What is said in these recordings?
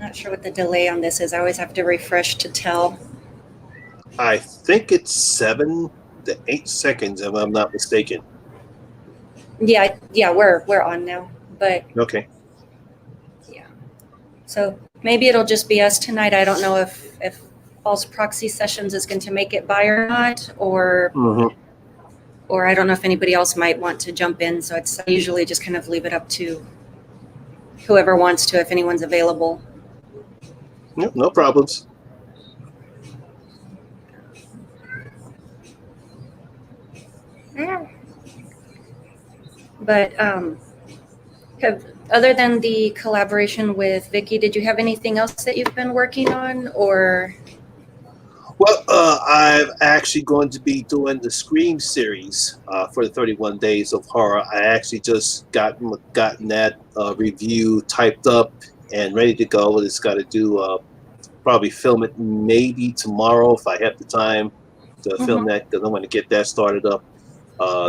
Not sure what the delay on this is. I always have to refresh to tell. I think it's 7 to 8 seconds, if I'm not mistaken. Yeah, we're on now. But Okay. yeah. So maybe it'll just be us tonight. I don't know if false proxy sessions is going to make it by or not, or I don't know if anybody else might want to jump in. So I usually just kind of leave it up to whoever wants to, if anyone's available. Yep, no problems. But other than the collaboration with Vicky, did you have anything else that you've been working on, or? Well, I'm actually going to be doing the Scream series for the 31 Days of Horror. I actually just gotten that review typed up and ready to go. It's got to do probably film it maybe tomorrow if I have the time to film that, because I'm going to get that started up.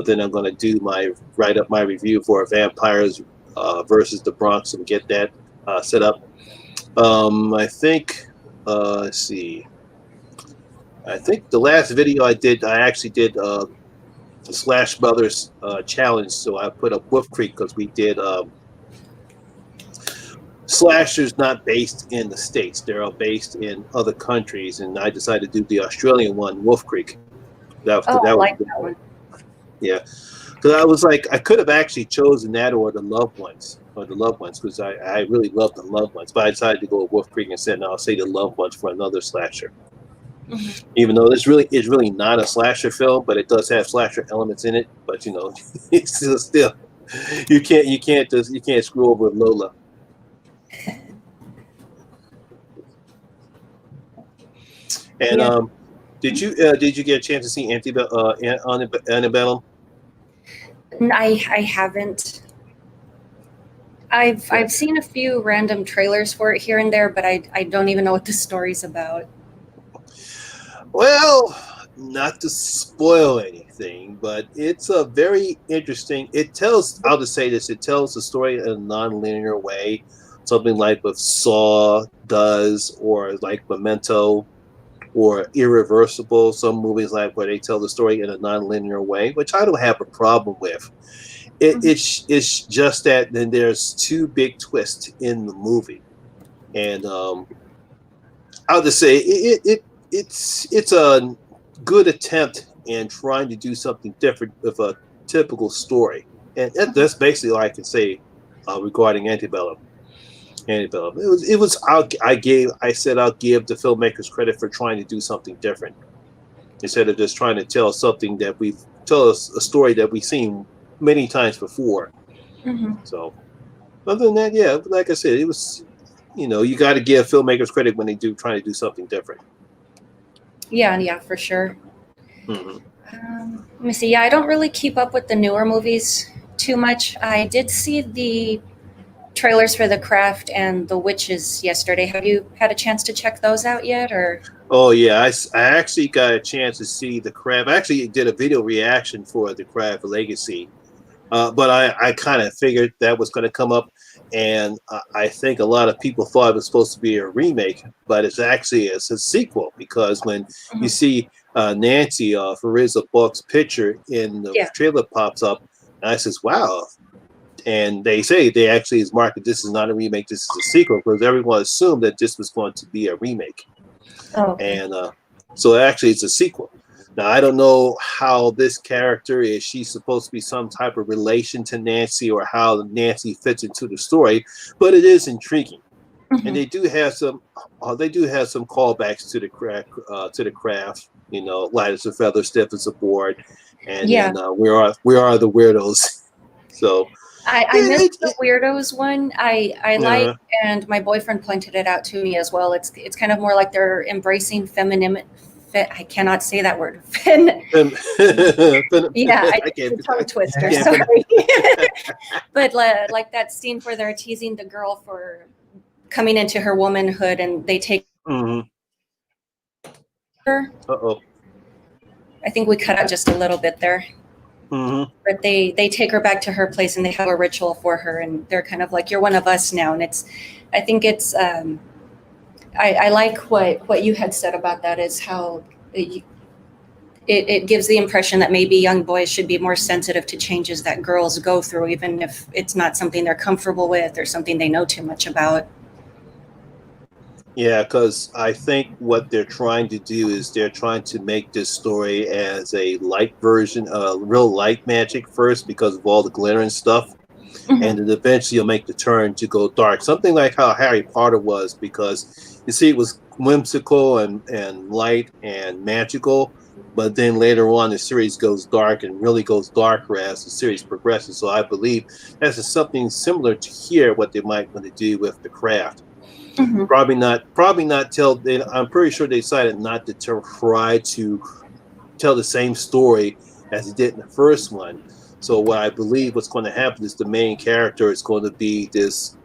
Then I'm going to write up my review for Vampires versus the Bronx and get that set up. I think let's see. I think the last video I actually did the Slash Brothers challenge. So I put up Wolf Creek because we did slashers not based in the States. They're all based in other countries, and I decided to do the Australian one, Wolf Creek. That one. Yeah, because I was like, I could have actually chosen that or the Loved Ones, because I really love the Loved Ones, but I decided to go with Wolf Creek and said, no, I'll say the Loved Ones for another slasher. Even though it's really not a slasher film, but it does have slasher elements in it. But you know, it's still you can't screw over Lola. And did you get a chance to see Antebellum? I haven't. I've seen a few random trailers for it here and there, but I don't even know what the story's about. Well, not to spoil anything, but it's a very interesting. I'll just say this: it tells the story in a non-linear way, something like what Saw does, or like Memento, or Irreversible. Some movies like where they tell the story in a non-linear way, which I don't have a problem with. It's just that then there's two big twists in the movie, and I'll just say it's a good attempt in trying to do something different with a typical story, and that's basically all I can say regarding Antebellum. It was I said I'll give the filmmakers credit for trying to do something different instead of just trying to tell something that a story that we've seen many times before. So other than that, yeah, like I said, it was, you got to give filmmakers credit when they trying to do something different. Yeah, for sure. Let me see. Yeah, I don't really keep up with the newer movies too much. I did see the trailers for The Craft and The Witches yesterday. Have you had a chance to check those out yet, or? Oh yeah, I actually got a chance to see The Craft. I actually did a video reaction for The Craft Legacy, but I kind of figured that was going to come up, and I think a lot of people thought it was supposed to be a remake, but it's a sequel, because when you see Nancy Fariza Buck's picture in the trailer pops up, and I says, wow. And they say they actually is marketed, this is not a remake, this is a sequel, because everyone assumed that this was going to be a remake. And so actually it's a sequel. Now, I don't know how this character is. She's supposed to be some type of relation to Nancy, or how Nancy fits into the story, but it is intriguing. And they do have some callbacks to the craft. Light as a feather, stiff as a board, and then we are the weirdos. So I missed the weirdos one. I like, and my boyfriend pointed it out to me as well. It's kind of more like they're embracing femininity. I cannot say that word. It's a tongue twister. Sorry. But like that scene where they're teasing the girl for coming into her womanhood, and they take her. I think we cut out just a little bit there. But they take her back to her place, and they have a ritual for her, and they're kind of like, you're one of us now. And I think it's I like what you had said about that is how it gives the impression that maybe young boys should be more sensitive to changes that girls go through, even if it's not something they're comfortable with or something they know too much about. Yeah, because I think what they're trying to do is they're trying to make this story as a light version, real light magic first because of all the glitter and stuff, and Mm-hmm. then eventually you'll make the turn to go dark. Something like how Harry Potter was, because you see it was whimsical and light and magical, but then later on the series goes dark and really goes darker as the series progresses. So I believe that's something similar to here, what they might want to do with the craft. Mm-hmm. Probably not tell. I'm pretty sure they decided not to try to tell the same story as he did in the first one. So what I believe what's going to happen is the main character is going to be this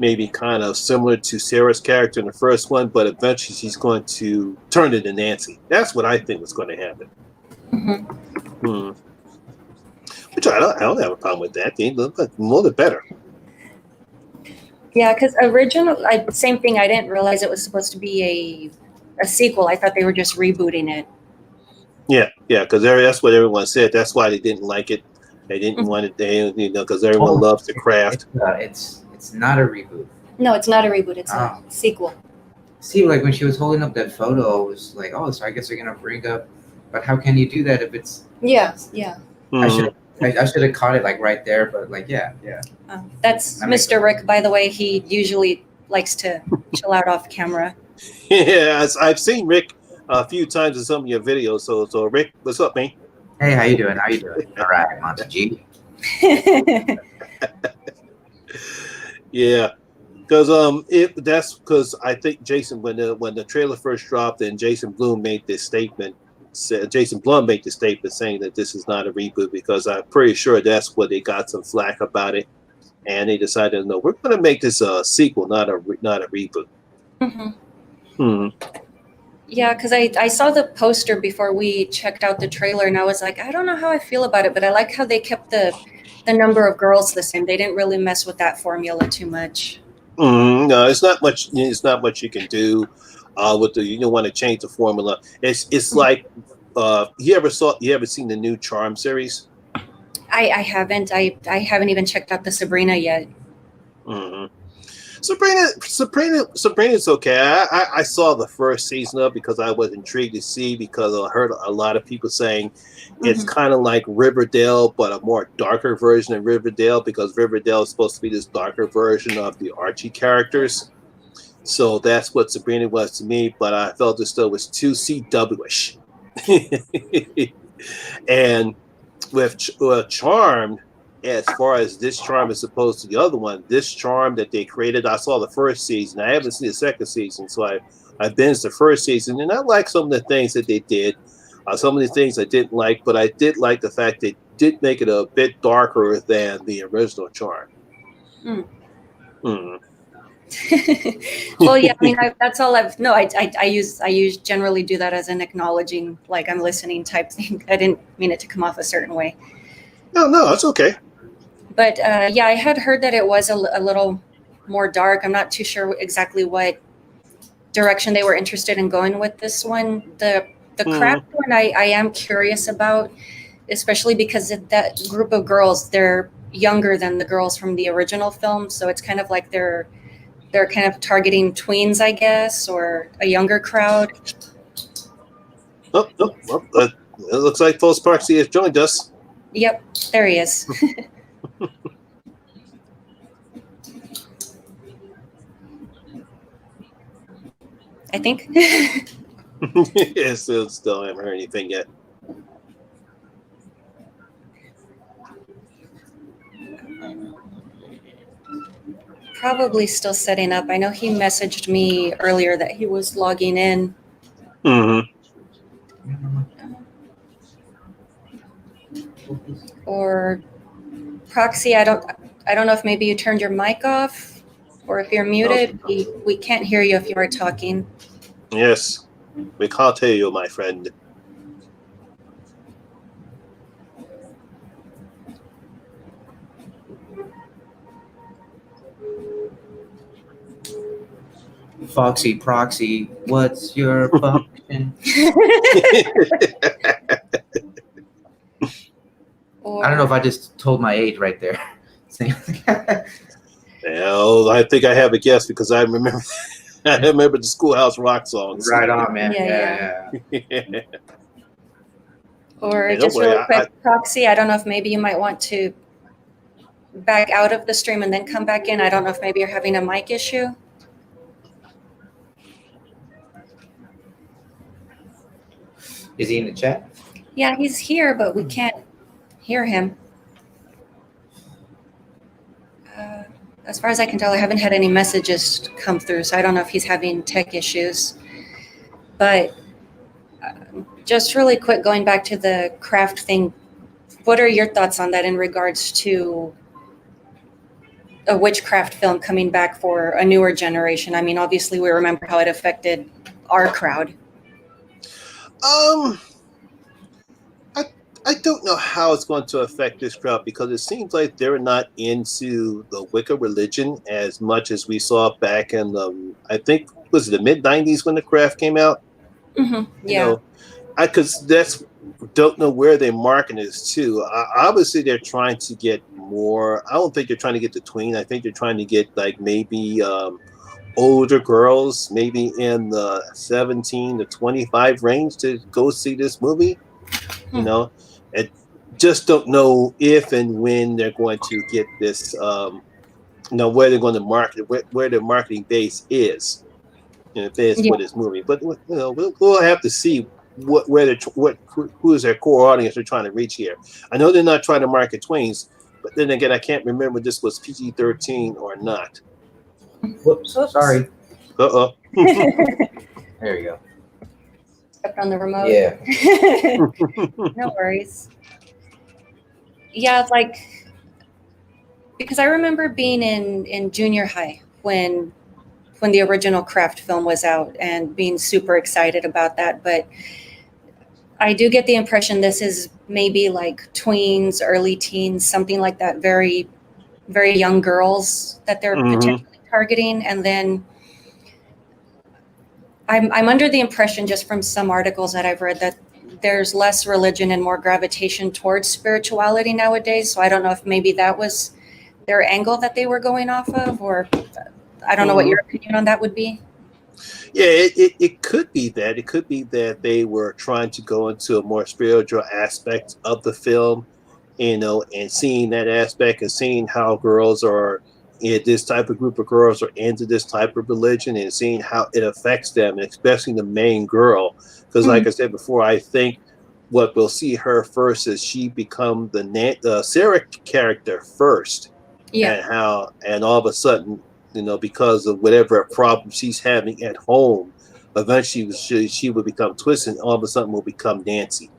maybe kind of similar to Sarah's character in the first one, but eventually she's going to turn into Nancy. That's what I think was going to happen. Mm-hmm. Hmm. Which I don't have a problem with that. The more the better. Yeah, because same thing. I didn't realize it was supposed to be a sequel. I thought they were just rebooting it. Yeah, because that's what everyone said. That's why they didn't like it. They didn't Mhm. want it. Because everyone Oh, loves the craft. it's not a reboot. No, it's not a reboot. It's Ah. a sequel. See, like when she was holding up that photo, I was like, oh, so I guess they're gonna bring up. But how can you do that if it's? Yeah, yeah. Mhm. I should have caught it like right there, but like yeah. That's That makes Mr. Rick, by the way. He usually likes to chill out off camera. Yeah, I've seen Rick a few times in some of your videos. So Rick, what's up, man? Hey, how you doing? How you doing? All right, Monty G. Yeah, because that's because I think Jason when the trailer first dropped and Jason Blum made this statement. Jason Blum made the statement saying that this is not a reboot because I'm pretty sure that's what they got some flack about it, and they decided no, we're going to make this a sequel, not a reboot. Mhm. Hmm. Yeah, because I saw the poster before we checked out the trailer, and I was like, I don't know how I feel about it, but I like how they kept the number of girls the same. They didn't really mess with that formula too much. No, it's not much. It's not much you can do with the. You don't want to change the formula. It's like you ever seen the new Charm series? I haven't. I haven't even checked out the Sabrina yet. Hmm. Sabrina's okay. I saw the first season of because I was intrigued to see because I heard a lot of people saying it's Mhm. kind of like Riverdale, but a more darker version of Riverdale because Riverdale is supposed to be this darker version of the Archie characters. So that's what Sabrina was to me, but I felt as though it was too CW-ish. And with Charmed, as far as this charm as opposed to the other one, this charm that they created, I saw the first season. I haven't seen the second season, so I've binged the first season, and I like some of the things that they did. Some of the things I didn't like, but I did like the fact they did make it a bit darker than the original charm. Mm. Mm. Well, yeah. I mean, that's all I've. No, I use generally do that as an acknowledging, like I'm listening type thing. I didn't mean it to come off a certain way. No, it's okay. But yeah, I had heard that it was a little more dark. I'm not too sure exactly what direction they were interested in going with this one. The Mm. craft one, I am curious about, especially because that group of girls, they're younger than the girls from the original film, so it's kind of like they're kind of targeting tweens, I guess, or a younger crowd. Oh, well, it looks like Post Proxy has joined us. Yep, there he is. I think. Yeah, still haven't heard anything yet. Probably still setting up. I know he messaged me earlier that he was logging in. Mm-hmm. Or Proxy, I don't know if maybe you turned your mic off or if you're muted. We can't hear you if you are talking. Yes, we can't hear you, my friend. Foxy Proxy, what's your function? Or, I don't know if I just told my age right there. Well, I think I have a guess because I remember I remember the Schoolhouse Rock songs. Right on, man. Yeah, Yeah. or Hey, don't just worry, really quick, Proxy, I don't know if maybe you might want to back out of the stream and then come back in. I don't know if maybe you're having a mic issue. Is he in the chat? Yeah, he's here, but we can't hear him. As far as I can tell, I haven't had any messages come through, so I don't know if he's having tech issues. But just really quick, going back to the craft thing, what are your thoughts on that in regards to a witchcraft film coming back for a newer generation? I mean, obviously, we remember how it affected our crowd. I don't know how it's going to affect this crowd because it seems like they're not into the Wicca religion as much as we saw back in the, I think, was it the mid-90s when the craft came out? Mm-hmm. Yeah. You know, because that's, don't know where their market is to. Obviously, they're trying to get more. I don't think they're trying to get the tween. I think they're trying to get like maybe older girls, maybe in the 17 to 25 range to go see this movie. You know, and just don't know if and when they're going to get this. Where they're going to market, where their marketing base is, if it's for this movie. But we'll have to see who is their core audience they're trying to reach here. I know they're not trying to market tweens, but then again, I can't remember this was PG-13 or not. Whoops, sorry. Uh-oh. There you go. Stepped on the remote. Yeah. No worries. Yeah, like, because I remember being in junior high when the original craft film was out and being super excited about that. But I do get the impression this is maybe like tweens, early teens, something like that, very, very young girls that they're potentially targeting. And then I'm under the impression just from some articles that I've read that there's less religion and more gravitation towards spirituality nowadays. So I don't know if maybe that was their angle that they were going off of, or I don't know what your opinion on that would be. Yeah, it could be that. It could be that they were trying to go into a more spiritual aspect of the film, and seeing that aspect and seeing how girls are, this type of group of girls are into this type of religion and seeing how it affects them, and especially the main girl. Because like I said before, I think what we'll see her first is she become the Sarah character first. Yeah. And all of a sudden, because of whatever problem she's having at home, eventually she will become twisted and all of a sudden will become Nancy.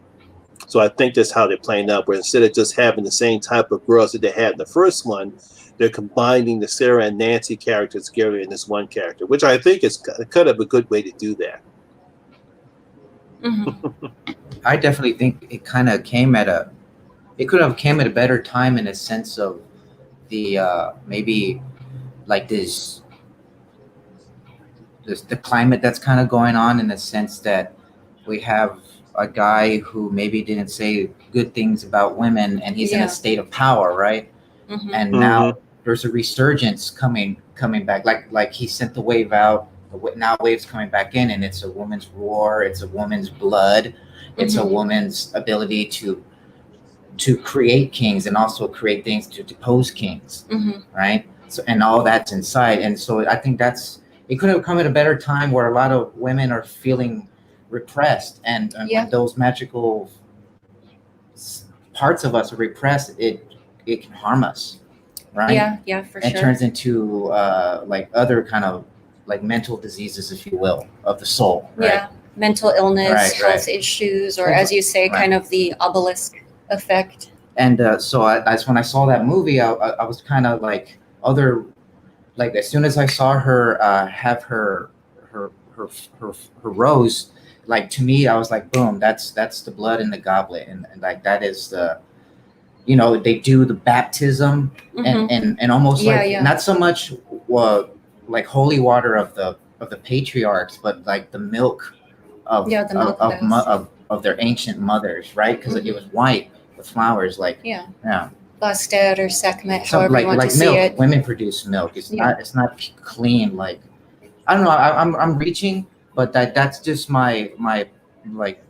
So I think that's how they're playing out, where instead of just having the same type of girls that they had in the first one, they're combining the Sarah and Nancy characters together in this one character, which I think is kind of a good way to do that. I definitely think it kind of came it could have came at a better time in a sense of the maybe like the climate that's kind of going on, in the sense that we have a guy who maybe didn't say good things about women and he's in a state of power, right? And now there's a resurgence coming back, like he sent the wave out, now wave's coming back in, and it's a woman's roar, it's a woman's blood, it's a woman's ability to create kings and also create things to depose kings, right? So, and all that's inside. And so I think it could have come at a better time where a lot of women are feeling repressed, and when those magical parts of us are repressed, it can harm us, right? Yeah, for sure. It turns into like other kind of like mental diseases, if you will, of the soul, right? Yeah, mental illness, health issues, or as you say, kind of the obelisk effect. And so that's when I saw that movie, I was kind of like as soon as I saw her have her rose, like, to me, I was like, boom, that's the blood in the goblet, and like that is the, they do the baptism and almost not so much like holy water of the of the patriarchs, but like the milk of Yeah, the milk of their ancient mothers, right? Because it was white with flowers, like Yeah. yeah. Bastet or Sekhmet, Some, however you want like to milk. see it. Women produce milk. It's not clean. Like I don't know. I'm reaching, but that's just my like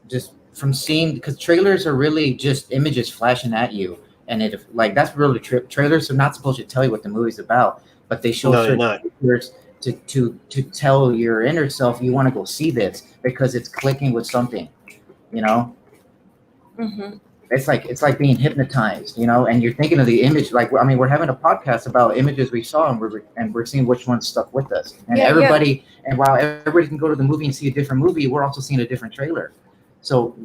just from seeing, because trailers are really just images flashing at you, and it like that's really trailers are not supposed to tell you what the movie's about, but they show certain pictures to tell your inner self you want to go see this because it's clicking with something, you know. Mm-hmm. It's like being hypnotized, you know, and you're thinking of the image. Like, I mean, we're having a podcast about images we saw, and we're seeing which one stuck with us. And everybody, and while everybody can go to the movie and see a different movie, we're also seeing a different trailer. So,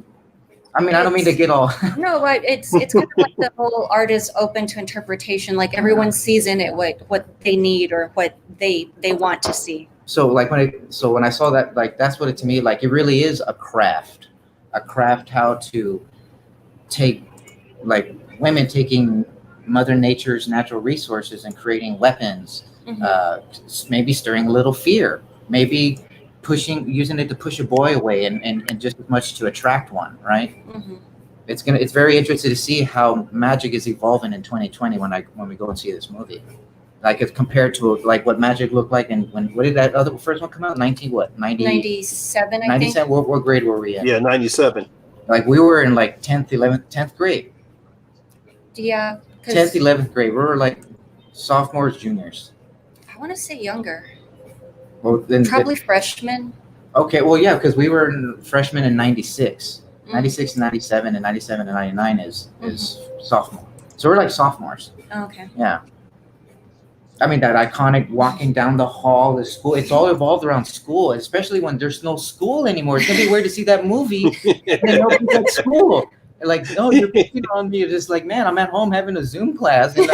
I mean, I don't mean to get all. No, but it's kind of like the whole art is open to interpretation. Like everyone sees in it what they need or what they want to see. So like when I saw that, like that's what it to me, like it really is a craft how to take, like women taking Mother Nature's natural resources and creating weapons, maybe stirring a little fear, maybe using it to push a boy away and just as much to attract one, right? It's very interesting to see how magic is evolving in 2020 when we go and see this movie. Like it's compared to like what magic looked like, and what did that other first one come out? 97, I think. 97. What grade were we in? Yeah, 97. Like we were in like 10th, 11th, 10th grade. Yeah. 10th, 11th grade. We were like sophomores, juniors. I want to say younger. Well, then probably freshmen. Okay, well, yeah, because we were freshmen in 96. 96 and 97, and 97 and 99 is sophomore. So we're like sophomores. Okay. Yeah. I mean, that iconic walking down the hall of school, it's all evolved around school, especially when there's no school anymore. It's going to be weird to see that movie and nobody's at school. Like, no, you're picking on me. It's just like, man, I'm at home having a Zoom class. And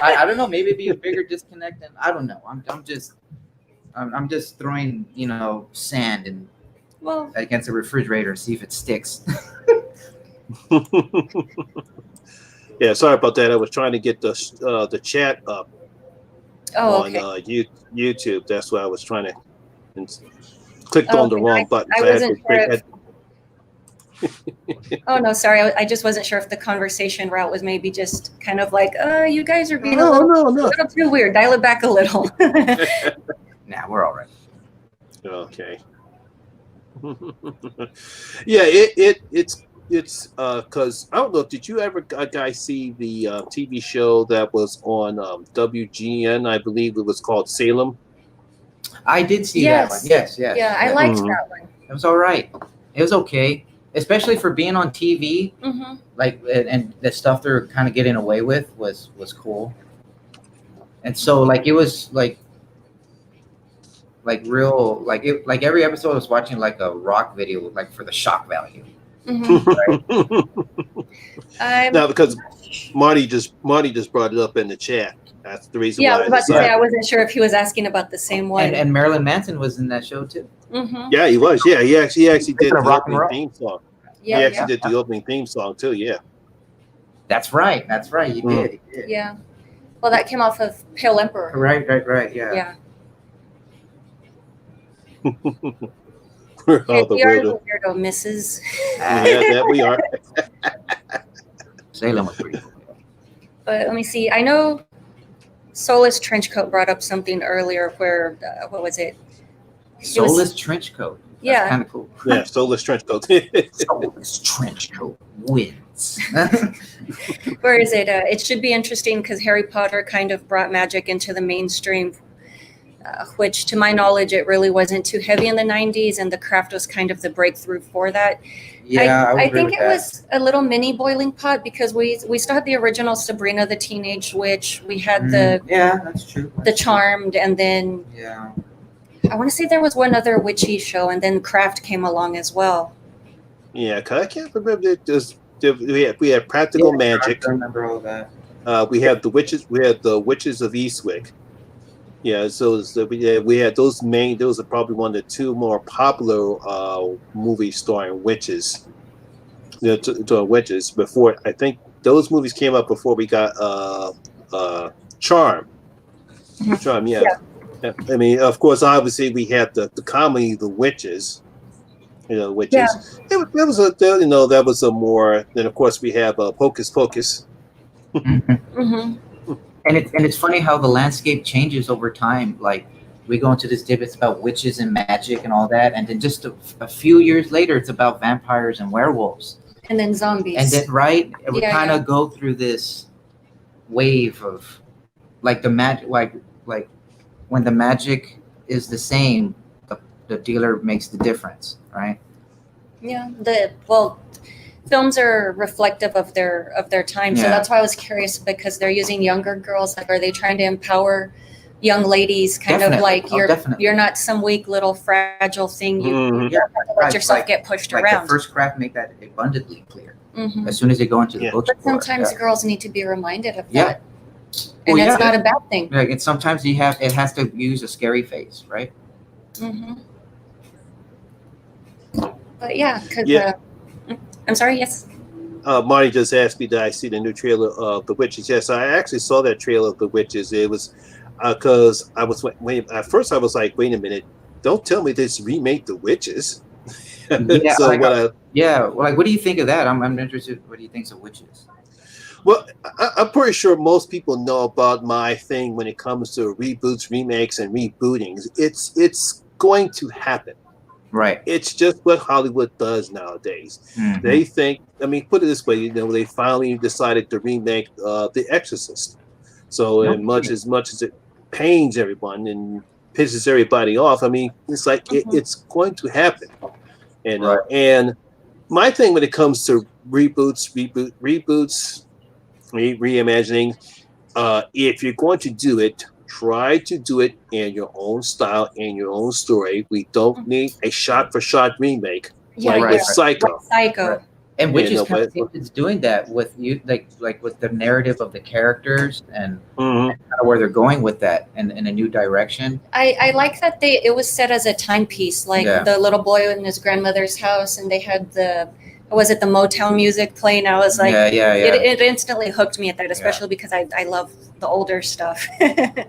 I don't know, maybe it'd be a bigger disconnect. And I don't know. I'm just throwing, you know, sand and against a refrigerator, see if it sticks. Yeah, sorry about that. I was trying to get the chat up on YouTube. That's why I was trying to clicked on the wrong button. I wasn't sure oh no, sorry. I just wasn't sure if the conversation route was maybe just kind of like, you guys are being a little too weird. Dial it back a little. Nah, we're all right. Okay. Yeah, it's because I don't know. Did you ever guys see the TV show that was on WGN? I believe it was called Salem. I did see that one. Yes. Yeah, I liked that one. It was all right. It was okay, especially for being on TV. Like, and the stuff they're kind of getting away with was cool. And so, like, it was like real, like every episode I was watching like a rock video, like for the shock value. Right? Now, because Marty just brought it up in the chat. That's the reason. Yeah, I was about to say I wasn't sure if he was asking about the same one. And Marilyn Manson was in that show too. Yeah, he was. Yeah, he actually did the opening theme song. Yeah, he actually did the opening theme song too. Yeah. That's right. He did. Yeah. Well, that came off of Pale Emperor. Right. Yeah. Yeah. We're all the weirdo misses. Yeah, we are. Salem was pretty cool. But let me see. I know Soulless Trenchcoat brought up something earlier where, what was it? Soulless Trenchcoat. That's kind of cool. Yeah, Soulless Trenchcoat. Soulless Trenchcoat wins. Where is it? It should be interesting because Harry Potter kind of brought magic into the mainstream, which to my knowledge, it really wasn't too heavy in the 90s, and the craft was kind of the breakthrough for that. Yeah, I think it was a little mini boiling pot because we still had the original Sabrina the Teenage Witch. We had that's true. The Charmed, and then I want to say there was one other witchy show, and then Craft came along as well. Yeah, cause I can't remember. We had Practical Magic. I remember all that. We had the witches. We had the Witches of Eastwick. Yeah, so we had those main. Those are probably one of the two more popular movies starring witches. Witches before. I think those movies came up before we got Charm. Charm, yeah. I mean, of course, obviously we have the comedy, The Witches. Which Yeah. is it was a that was a more. Then of course we have Hocus Pocus. And it's funny how the landscape changes over time. Like we go into this debates about witches and magic and all that, and then just a few years later, it's about vampires and werewolves, and then zombies. and then we kind of go through this wave of like the magic, like when the magic is the same, the dealer makes the difference, right? Yeah. Films are reflective of their time, so Yeah. that's why I was curious, because they're using younger girls. Like, are they trying to empower young ladies? Kind of like you're not some weak little fragile thing. You have to let yourself get pushed around. The first craft make that abundantly clear. Mm-hmm. As soon as they go into the bookstore. But sometimes girls need to be reminded of Yeah. that, and it's not a bad thing. Like it's sometimes it has to use a scary face, right? Mm-hmm. But yeah, because I'm sorry. Yes. Marty just asked me, did I see the new trailer of The Witches? Yes, I actually saw that trailer of The Witches. It was because I was waiting. At first, I was like, wait a minute, don't tell me this remake The Witches. Yeah. So what do you think of that? I'm interested. What do you think of Witches? Well, I'm pretty sure most people know about my thing when it comes to reboots, remakes, and rebootings. It's going to happen. Right. It's just what Hollywood does nowadays. Mm-hmm. They think, I mean, put it this way, they finally decided to remake The Exorcist. So as much as it pains everyone and pisses everybody off, I mean, it's like it's going to happen. And and my thing when it comes to reboots, reimagining, if you're going to do it, try to do it in your own style, in your own story. We don't need a shot-for-shot remake with Psycho. Psycho. And Witches kind of is doing that with you, like with the narrative of the characters and kind of where they're going with that and in a new direction. I like that it was set as a timepiece, like the little boy in his grandmother's house, and they had the Motown music playing. I was like, it instantly hooked me at that, especially because I love the older stuff. And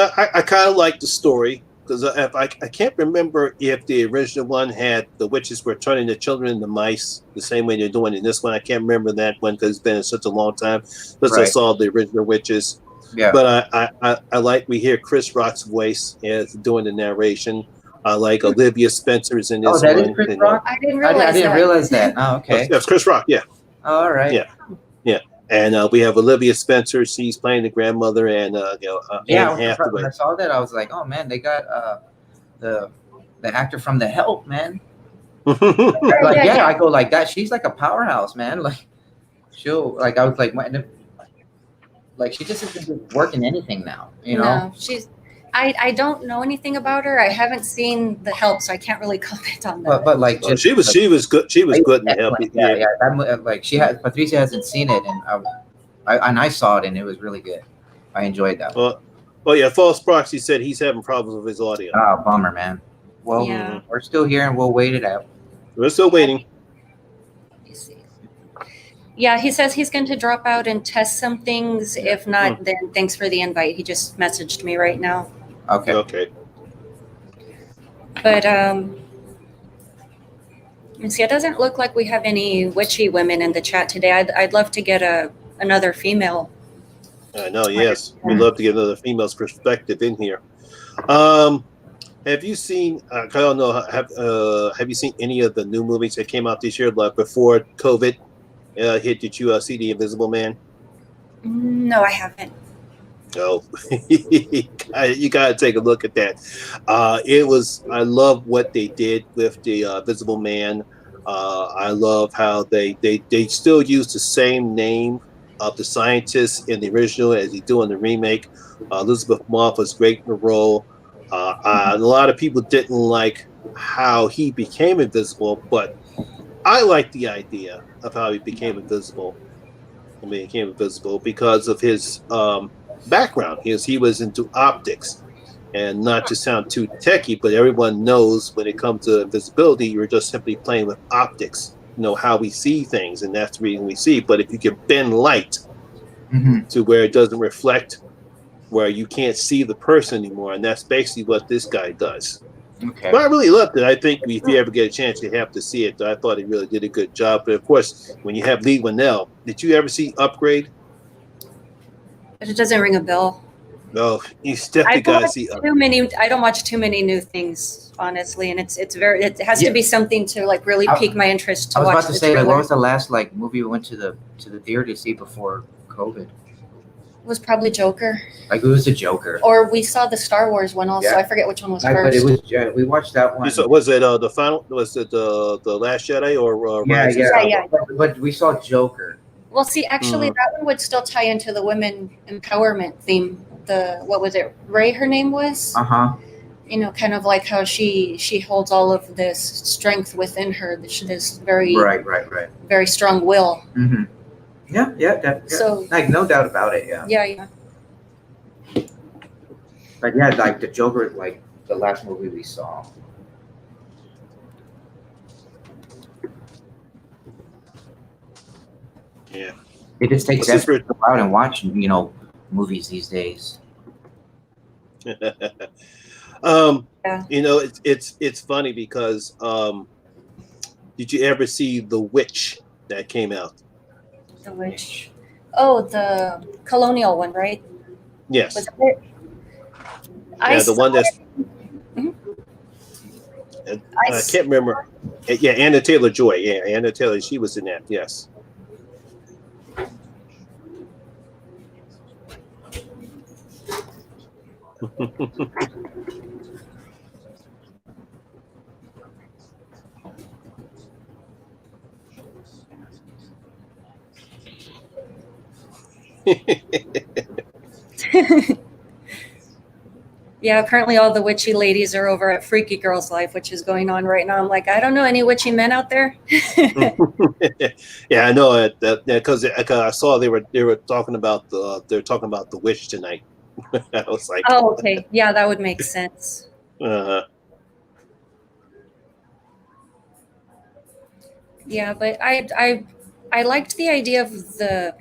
I kind of like the story, because I can't remember if the original one had the witches were turning the children into mice the same way they're doing in this one. I can't remember that one because it's been such a long time since I saw the original witches. Yeah. But I like we hear Chris Rock's voice as doing the narration. I like Olivia Spencer's in this one. Oh, that is Chris Rock? I didn't realize that. Oh, okay. That's Chris Rock, yeah. All right. Yeah. And we have Olivia Spencer. She's playing the grandmother, and when I saw that, I was like, oh man, they got the actor from The Help, man. I go like that. She's like a powerhouse, man. Like I was like, she just isn't working anything now, you know? No, I don't know anything about her. I haven't seen The Help, so I can't really comment on that. But like, she was good. She was good in The Help. Yeah. Patricia hasn't seen it, and I saw it, and it was really good. I enjoyed that. Well, yeah. False Proxy said he's having problems with his audio. Oh, bummer, man. Well, we're still here, and we'll wait it out. We're still waiting. Let me see. Yeah, he says he's going to drop out and test some things. If not, then thanks for the invite. He just messaged me right now. Okay. But let me see. It doesn't look like we have any witchy women in the chat today. I'd love to get another female. I know. Yes, we'd love to get another female's perspective in here. Have you seen? I don't know. Have you seen any of the new movies that came out this year, like before COVID hit? Did you see The Invisible Man? No, I haven't. Oh, you got to take a look at that. I love what they did with the Invisible Man. I love how they still use the same name of the scientist in the original as they do in the remake. Elizabeth Moss was great in the role. A lot of people didn't like how he became invisible, but I like the idea of how he became invisible. Because of his background. He was into optics, and not to sound too techie, but everyone knows when it comes to invisibility, you're just simply playing with optics. How we see things, and that's the reason we see. But if you can bend light to where it doesn't reflect where you can't see the person anymore, and that's basically what this guy does. Okay. But I really loved it. I think if you ever get a chance, you have to see it. I thought he really did a good job. But of course, when you have Lee Winnell, did you ever see Upgrade? But it doesn't ring a bell. No, you definitely got to see Upgrade. I don't watch too many new things, honestly, and it has to be something to like really pique my interest to watch. I was about to say, trailer. like, what was the last like movie we went to the theater to see before COVID? It was probably Joker. Like, it was the Joker. Or we saw the Star Wars one also. Yeah. I forget which one was But first. it was we watched that one. So was it the final? Was it the Last Jedi or Rise of Skywalker? But we saw Joker. Well, see, actually, that one would still tie into the women empowerment theme. What was it? Ray, her name was. You know, kind of like how she holds all of this strength within her. This very very strong will. Mm-hmm. Yeah. So, like, no doubt about it. Yeah. But yeah, like the Joker, like the last movie we saw. Yeah. It just takes effort to go out and watch, movies these days. You know, it's funny because did you ever see The Witch that came out? The Witch. Oh, the colonial one, right? Yes. Was it? Yeah, the one that's. I can't remember. Yeah, Anna Taylor-Joy. Yeah, Anna Taylor. She was in that. Yes. Yeah, apparently all the witchy ladies are over at Freaky Girls Life, which is going on right now. I'm like, I don't know any witchy men out there. Yeah, I know it because I saw they were talking about the witch tonight. I was like, oh, okay, yeah, that would make sense. Yeah, but I liked the idea of the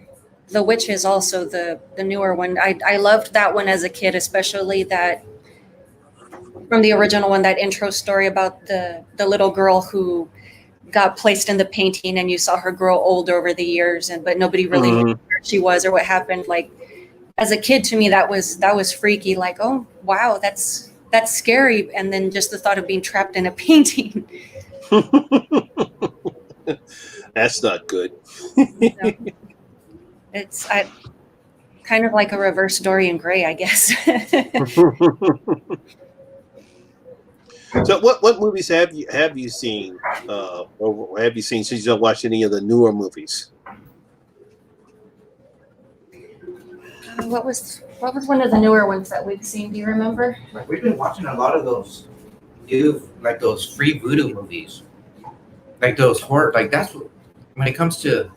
witches also, the newer one. I loved that one as a kid, especially that from the original one, that intro story about the little girl who got placed in the painting and you saw her grow old over the years, but nobody really knew where she was or what happened. Like, as a kid, to me that was freaky. Like, oh wow, that's scary. And then just the thought of being trapped in a painting. That's not good. It's kind of like a reverse Dorian Gray, I guess. So, what movies have you seen, or have you seen since you don't watch any of the newer movies? What was one of the newer ones that we've seen? Do you remember? Like, we've been watching a lot of those those free voodoo movies, like those horror. Like, that's when it comes to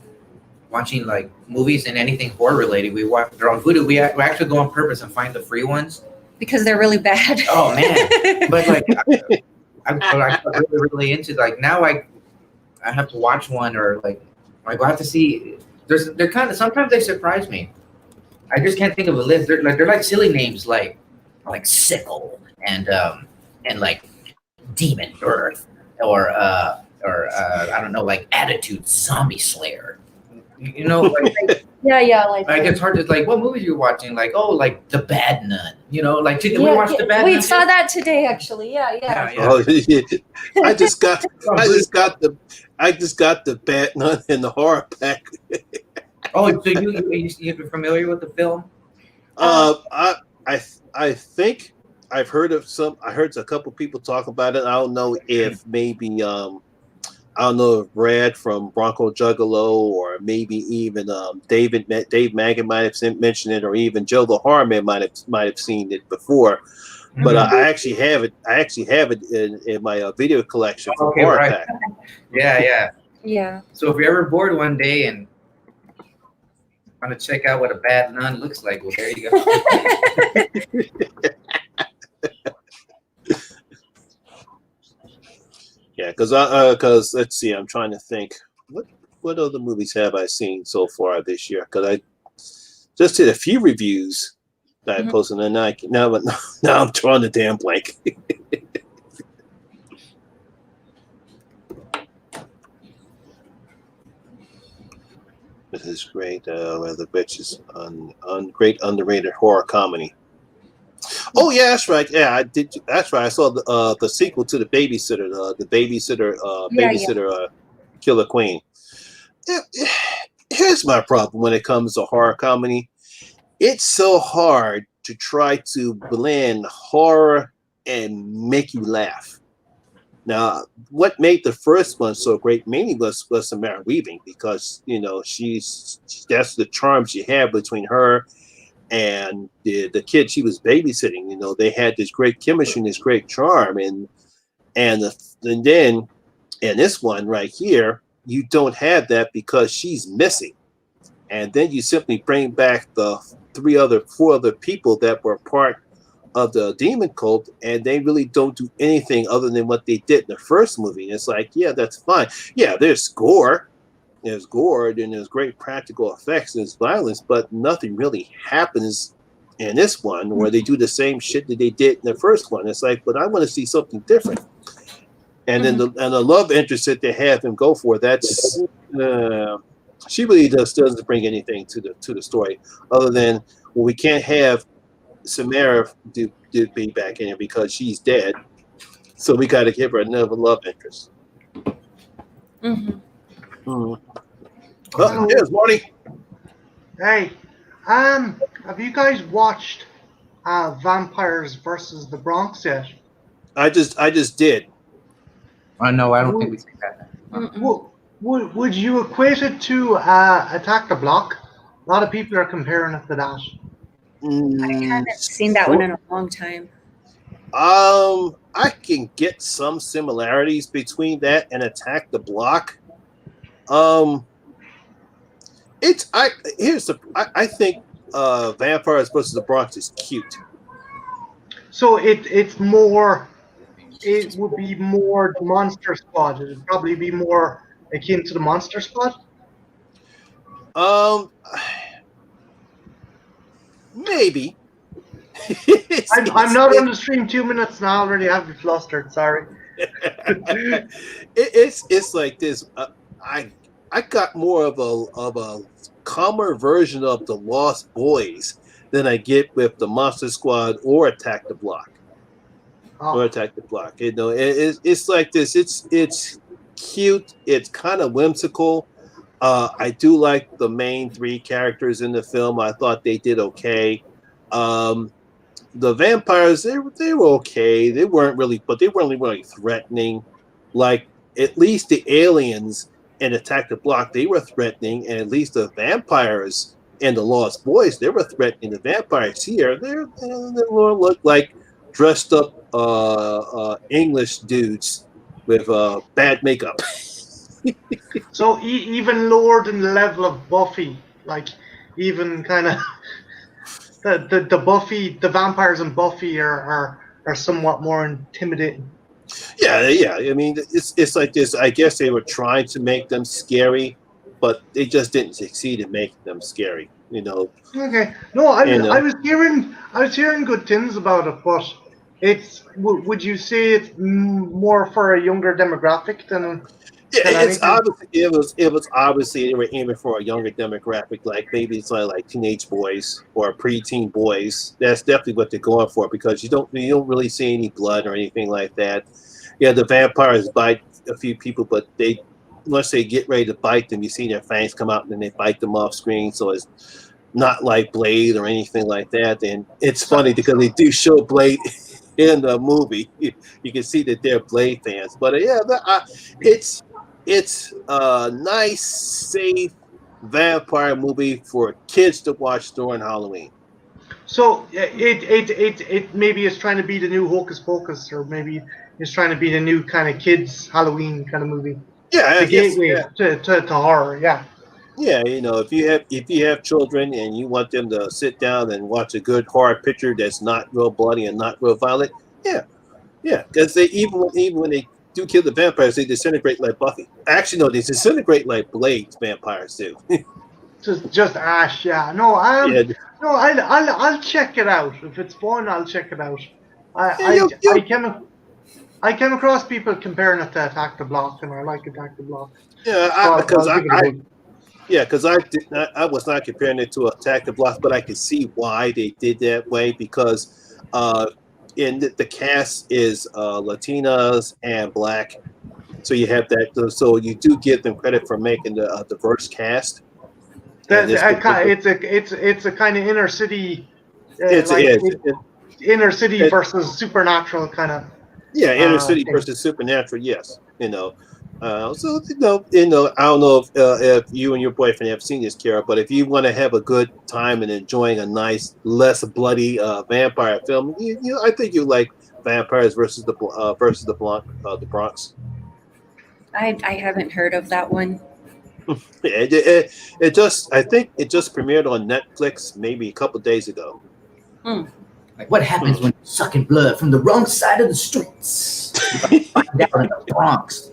watching like movies and anything horror related. We watch they're on voodoo. We actually go on purpose and find the free ones because they're really bad. Oh man! But like, I'm really into, like, now I have to watch one, or like I have to see. They're kind of, sometimes they surprise me. I just can't think of a list. They're like silly names like Sickle and like Demon Birth or I don't know, like Attitude Zombie Slayer. You know, like, yeah, like it's hard to, like, what movies you're watching, like, oh, like The Bad Nun, you know, like, did we watch The Bad Nun? We saw that today, actually. Yeah. Oh, yeah. I just got The Bad Nun in the horror pack. Oh, so you're familiar with the film? I think I've heard of some. I heard a couple people talk about it. I don't know if maybe I don't know if Brad from Bronco Juggalo, or maybe even Dave Maggin might have mentioned it, or even Joe the Horrorman might have seen it before. But I actually have it. I actually have it in my video collection from Horror Pack. Yeah. So if you're ever bored one day and want to check out what a bad nun looks like, well, there you go. Yeah, because let's see, I'm trying to think what other movies have I seen so far this year? Because I just did a few reviews I posted and now I'm drawing the damn blank. This is great. The bitches on great underrated horror comedy. Oh yeah, that's right. Yeah, I did. That's right. I saw the sequel to the Babysitter, Babysitter Killer Queen. Here's my problem when it comes to horror comedy. It's so hard to try to blend horror and make you laugh. Now, what made the first one so great mainly was Samara Weaving, because that's the charm she had between her and the kid she was babysitting. They had this great chemistry and this great charm, and then in this one right here, you don't have that because she's missing, and then you simply bring back the four other people that were part of the demon cult, and they really don't do anything other than what they did in the first movie. And it's like, yeah, that's fine. Yeah, there's gore, and there's great practical effects, and there's violence, but nothing really happens in this one where they do the same shit that they did in the first one. It's like, but I want to see something different. And then the love interest that they have him go for, that's she really doesn't bring anything to the story other than, well, we can't have Samara do be back in here because she's dead, so we got to give her another love interest. Oh, there's Marty. Hey, have you guys watched Vampires versus the Bronx yet? I just did. No, I don't think we see that. Would you equate it to Attack the Block? A lot of people are comparing it to that. I haven't seen that one in a long time. I can get some similarities between that and Attack the Block. I think Vampires versus the Bronx is cute. So it would be more the Monster Squad. It would probably be more akin to the Monster Squad. Maybe. I'm not on the stream 2 minutes and I already have you flustered. Sorry. It's like this. I got more of a calmer version of the Lost Boys than I get with the Monster Squad or Attack the Block. Or Attack the Block. It's like this. It's cute. It's kind of whimsical. I do like the main three characters in the film. I thought they did okay. The vampires, they were okay. They weren't really threatening. Like, at least the aliens in Attack the Block, they were threatening, and at least the vampires and the Lost Boys, they were threatening. The vampires here, they look like dressed up English dudes with bad makeup. So even lower than the level of Buffy, like even kind of the Buffy, the vampires in Buffy are somewhat more intimidating. Yeah. I mean, it's like this. I guess they were trying to make them scary, but they just didn't succeed in making them scary. Okay. No, I was hearing good things about it, but would you say it's more for a younger demographic than? Yeah, it was obviously they were aiming for a younger demographic, like maybe it's like teenage boys or preteen boys. That's definitely what they're going for, because you don't really see any blood or anything like that. Yeah, the vampires bite a few people, but once they get ready to bite them, you see their fangs come out and then they bite them off screen. So it's not like Blade or anything like that. And it's funny because they do show Blade in the movie. You can see that they're Blade fans, but it's a nice, safe vampire movie for kids to watch during Halloween. So it maybe is trying to be the new Hocus Pocus, or maybe it's trying to be the new kind of kids Halloween kind of movie. Yeah, the gateway to horror. Yeah. Yeah, if you have children and you want them to sit down and watch a good horror picture that's not real bloody and not real violent, yeah, because they even when they do kill the vampires, they disintegrate like Buffy. Actually, no, they disintegrate like Blade vampires do. Just Ash, yeah. No, Yeah, no, I'll check it out. If it's fun, I'll check it out. yeah, I came across people comparing it to Attack the Block, and I like Attack the Block. yeah. So Because I'll give it a go. yeah, because I was not comparing it to Attack the Block, but I could see why they did that way because in the cast is Latinas and Black, so you have that. So you do give them credit for making the diverse cast. It's a kind of inner city, It's like it, inner city it, versus supernatural kind of. yeah, inner city thing. versus supernatural. Yes, so I don't know if you and your boyfriend have seen this, Kara, but if you want to have a good time and enjoying a nice, less bloody vampire film, I think you like Vampires versus the Bronx. I haven't heard of that one. I think it just premiered on Netflix maybe a couple days ago. Like, what happens when you're sucking blood from the wrong side of the streets? You find out in the Bronx.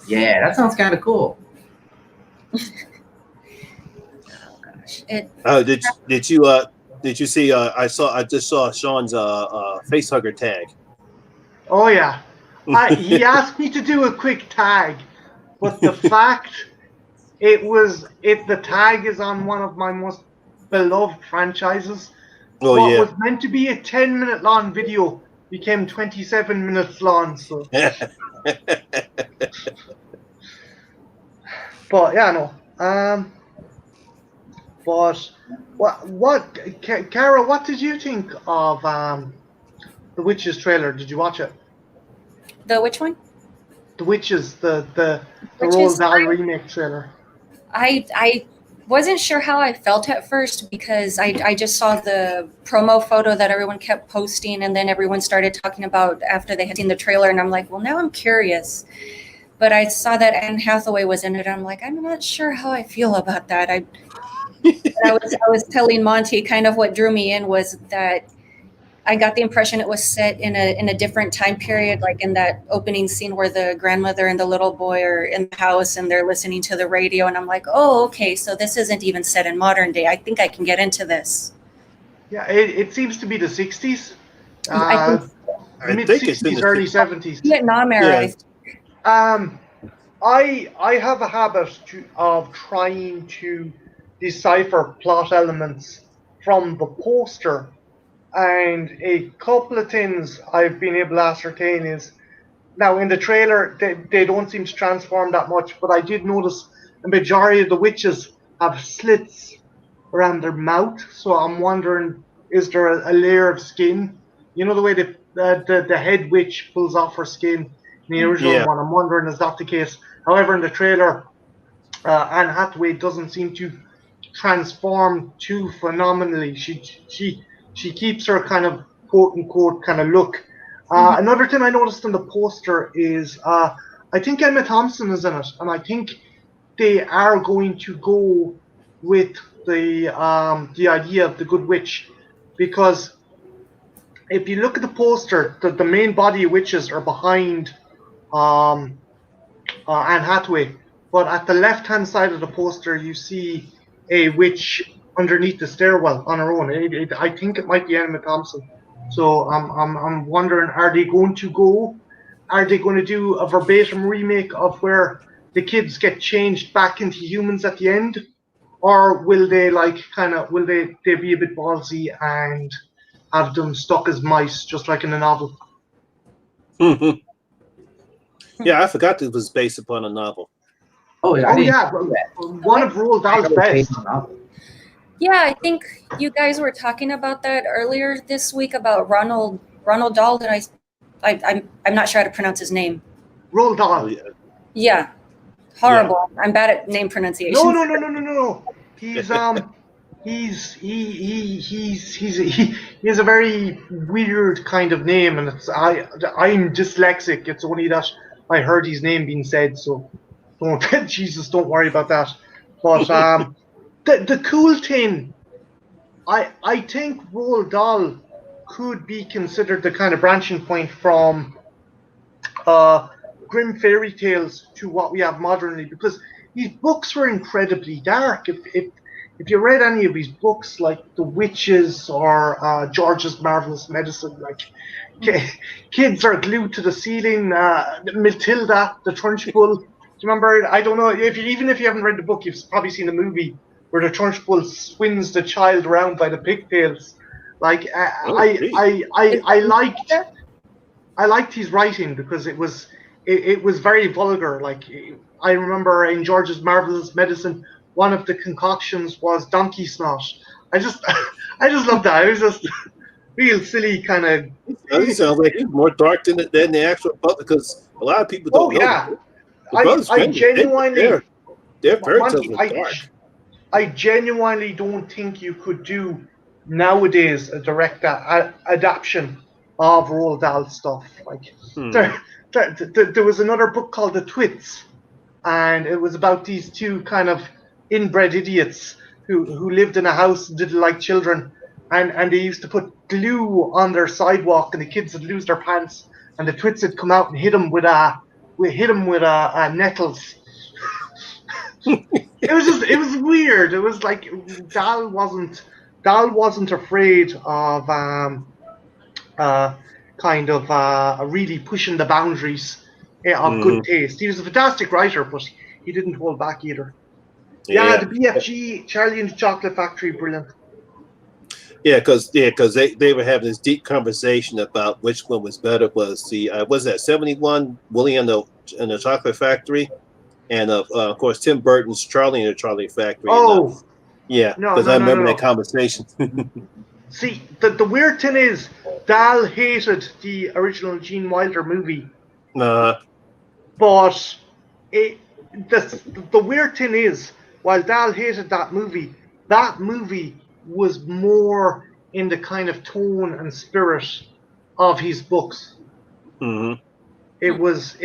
Yeah, that sounds kind of cool. Oh gosh, Did you see? I just saw Sean's facehugger tag. Oh yeah, he asked me to do a quick tag, but the fact the tag is on one of my most beloved franchises. Oh what yeah. was meant to be a 10-minute long video became 27 minutes long. So, but yeah, no. But Kara, what did you think of the Witches trailer? Did you watch it? the which one? The Witches, the Witches, Roald Dahl remake trailer. I wasn't sure how I felt at first because I just saw the promo photo that everyone kept posting, and then everyone started talking about after they had seen the trailer, and I'm like, well, now I'm curious. But I saw that Anne Hathaway was in it, and I'm like, I'm not sure how I feel about that. I was telling Monty kind of what drew me in was that I got the impression it was set in a different time period, like in that opening scene where the grandmother and the little boy are in the house and they're listening to the radio. And I'm like, oh, okay, so this isn't even set in modern day. I think I can get into this. Yeah, it seems to be the 60s. I Mid think it's in 60s, the early 70s. Vietnam era. Yeah. I have a habit of trying to decipher plot elements from the poster. And a couple of things I've been able to ascertain is, now in the trailer, they don't seem to transform that much, but I did notice the majority of the witches have slits around their mouth. So I'm wondering, is there a layer of skin? You know the way the head witch pulls off her skin in the original one? I'm wondering, is that the case? However, in the trailer, Anne Hathaway doesn't seem to transform too phenomenally. She keeps her kind of quote-unquote kind of look. Another thing I noticed in the poster is I think Emma Thompson is in it, and I think they are going to go with the idea of the Good Witch, because if you look at the poster, the main body of witches are behind Anne Hathaway, but at the left-hand side of the poster you see a witch underneath the stairwell on her own. I think it might be Emma Thompson. So I'm wondering, are they going to do a verbatim remake of where the kids get changed back into humans at the end, or will they be a bit ballsy and have them stuck as mice just like in the novel? Yeah, I forgot this was based upon a novel. Oh yeah, one of Roald Dahl's best. Yeah, I think you guys were talking about that earlier this week about Ronald Dahl. I'm not sure how to pronounce his name. Roald Dahl. Oh, Yeah, horrible. Yeah. I'm bad at name pronunciation. No. He has a very weird kind of name, and I'm dyslexic. It's only that I heard his name being said, so don't worry about that. But the cool thing, I think Roald Dahl could be considered the kind of branching point from grim fairy tales to what we have modernly, because his books were incredibly dark. If you read any of his books, like The Witches or George's Marvelous Medicine, like kids are glued to the ceiling. Matilda, the Trunchbull. Do you remember? I don't know even if you haven't read the book, you've probably seen the movie where the Trunchbull swings the child around by the pigtails. Like I liked his writing because it was very vulgar. Like I remember in George's Marvelous Medicine, one of the concoctions was donkey snot. I just loved that. It was just real silly kind of. It sounds like it's more dark than the actual book because a lot of people don't know. Yeah. I genuinely. Their fairy tales Monty, are dark. I genuinely don't think you could do nowadays a direct adaptation of Roald Dahl stuff. Like there was another book called The Twits, and it was about these two kind of inbred idiots who lived in a house and didn't like children, and they used to put glue on their sidewalk, and the kids would lose their pants, and the Twits would come out and hit them with nettles. It was weird. It was like Dahl wasn't afraid of really pushing the boundaries of good taste. He was a fantastic writer, but he didn't hold back either. Yeah, the BFG, Charlie and the Chocolate Factory, brilliant. Yeah, because they were having this deep conversation about which one was better. Was that 71 Willie and the Chocolate Factory, and of course Tim Burton's Charlie and the Chocolate Factory. Oh, yeah, because I remember that conversation. See, the weird thing is, Dahl hated the original Gene Wilder movie. But the weird thing is, while Dahl hated that movie was more in the kind of tone and spirit of his books. Mm-hmm. It was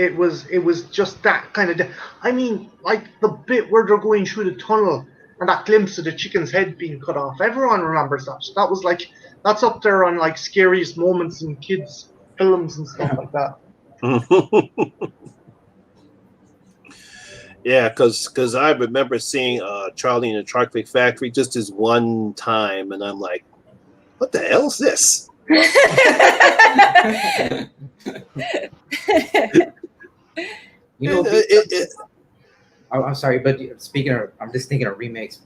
just that kind of. I mean, like the bit where they're going through the tunnel and that glimpse of the chicken's head being cut off. Everyone remembers that. That's up there on like scariest moments in kids' films and stuff like that. Yeah, because I remember seeing Charlie and the Chocolate Factory just this one time, and I'm like, what the hell is this? I'm sorry, but speaking of, I'm just thinking of remakes.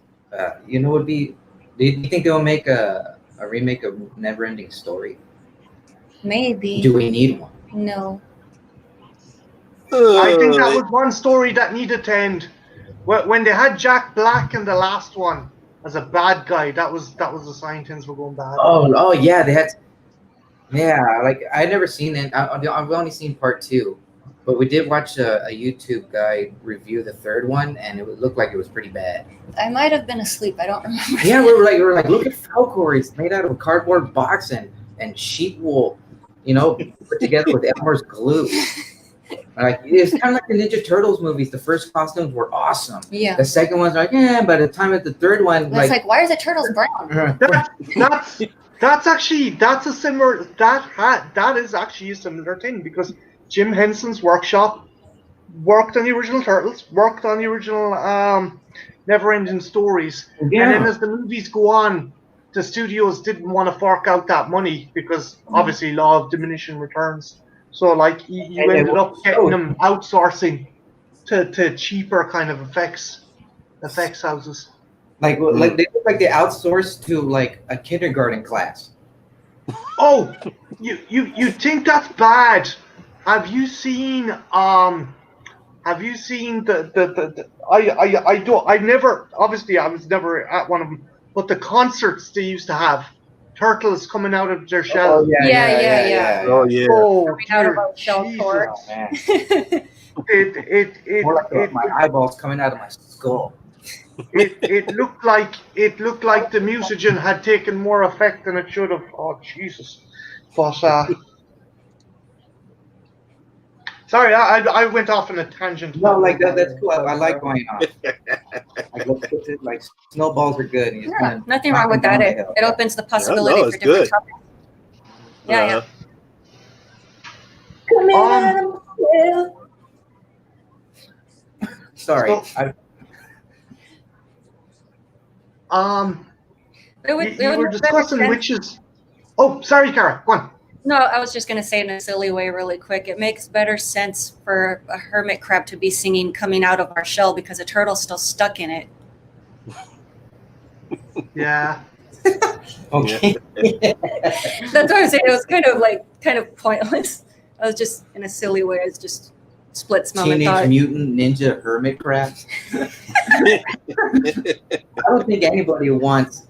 Would be? Do you think they'll make a remake of Neverending Story? Maybe. Do we need one? No. I think that was one story that needed to end. When they had Jack Black in the last one as a bad guy, that was the sign things were going bad. Oh yeah, they had. Yeah, like I'd never seen it. I've only seen part 2, but we did watch a YouTube guy review the third one, and it looked like it was pretty bad. I might have been asleep. I don't remember. Yeah, we were like, look at Falcor. It's made out of a cardboard box and sheep wool, put together with Elmer's glue. Like it's kind of like the Ninja Turtles movies. The first costumes were awesome. Yeah. The second one's like, by the time at the third one, it's like, why are the turtles brown? That's a similar that is actually a similar thing because Jim Henson's workshop worked on the original Turtles, worked on the original Neverending Stories, and then as the movies go on, the studios didn't want to fork out that money because obviously law of diminishing returns. So like you ended up getting them outsourcing to cheaper kind of effects houses. Like they look like they outsourced to like a kindergarten class. Oh, you think that's bad? Have you seen the I was never at one of them, but the concerts they used to have, turtles coming out of their shell. Oh, yeah. Oh yeah. Oh, out of our shell core. Oh, man. It More like my eyeballs coming out of my skull. It looked like the mutagen had taken more effect than it should have. Oh Jesus! But sorry, I went off on a tangent. No, like that's cool. I like going off. Like snowballs are good. Yeah, nothing wrong with that. It opens the possibility for different topics. Yeah. Sorry, You were discussing witches. Oh, sorry, Cara. Go on. No, I was just going to say in a silly way really quick. It makes better sense for a hermit crab to be singing coming out of our shell because a turtle's still stuck in it. Yeah. Okay. That's what I'm saying. It was kind of pointless. I was just in a silly way. It's just splits moment Teenage thought. Mutant Ninja Hermit Crabs. I don't think anybody wants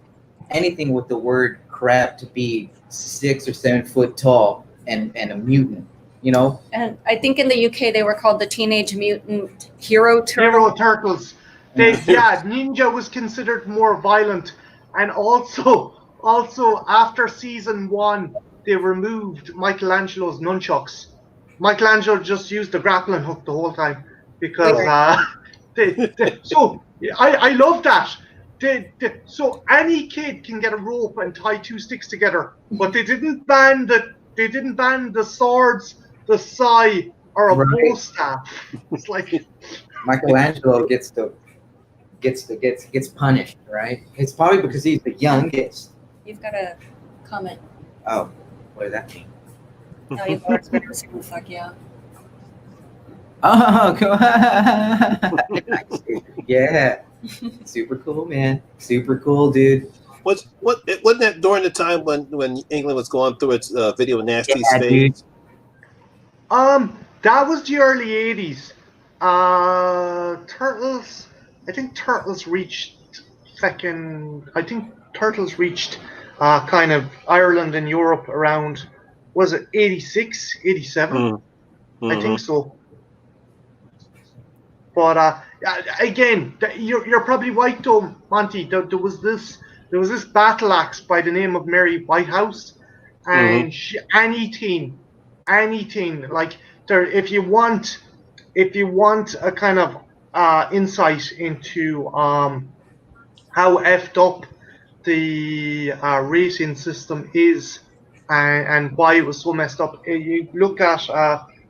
anything with the word crab to be 6 or 7 foot tall and a mutant, you know? And I think in the UK they were called the Teenage Mutant Hero Turtle. Hero Turtles. Ninja was considered more violent, and also after season 1 they removed Michelangelo's nunchucks. Michelangelo just used the grappling hook the whole time because so I love that. So any kid can get a rope and tie 2 sticks together, but they didn't ban the swords, the sai, or a bow staff. It's like Michelangelo gets punished, right? It's probably because he's the youngest. You've got a comment. Oh, what does that mean? No, you've always been saying fuck yeah. Oh, come on. Yeah. Super cool, man. Super cool, dude. Wasn't that during the time when England was going through its video nasty stage? Dude. That was the early 80s. Turtles. I think Turtles reached kind of Ireland and Europe around. Was it 86, 87? Mm-hmm. I think so. But again, you're probably right though, Monty. There was this battle axe by the name of Mary Whitehouse, and anything like there. If you want a kind of insight into how effed up the rating system is and why it was so messed up, you look at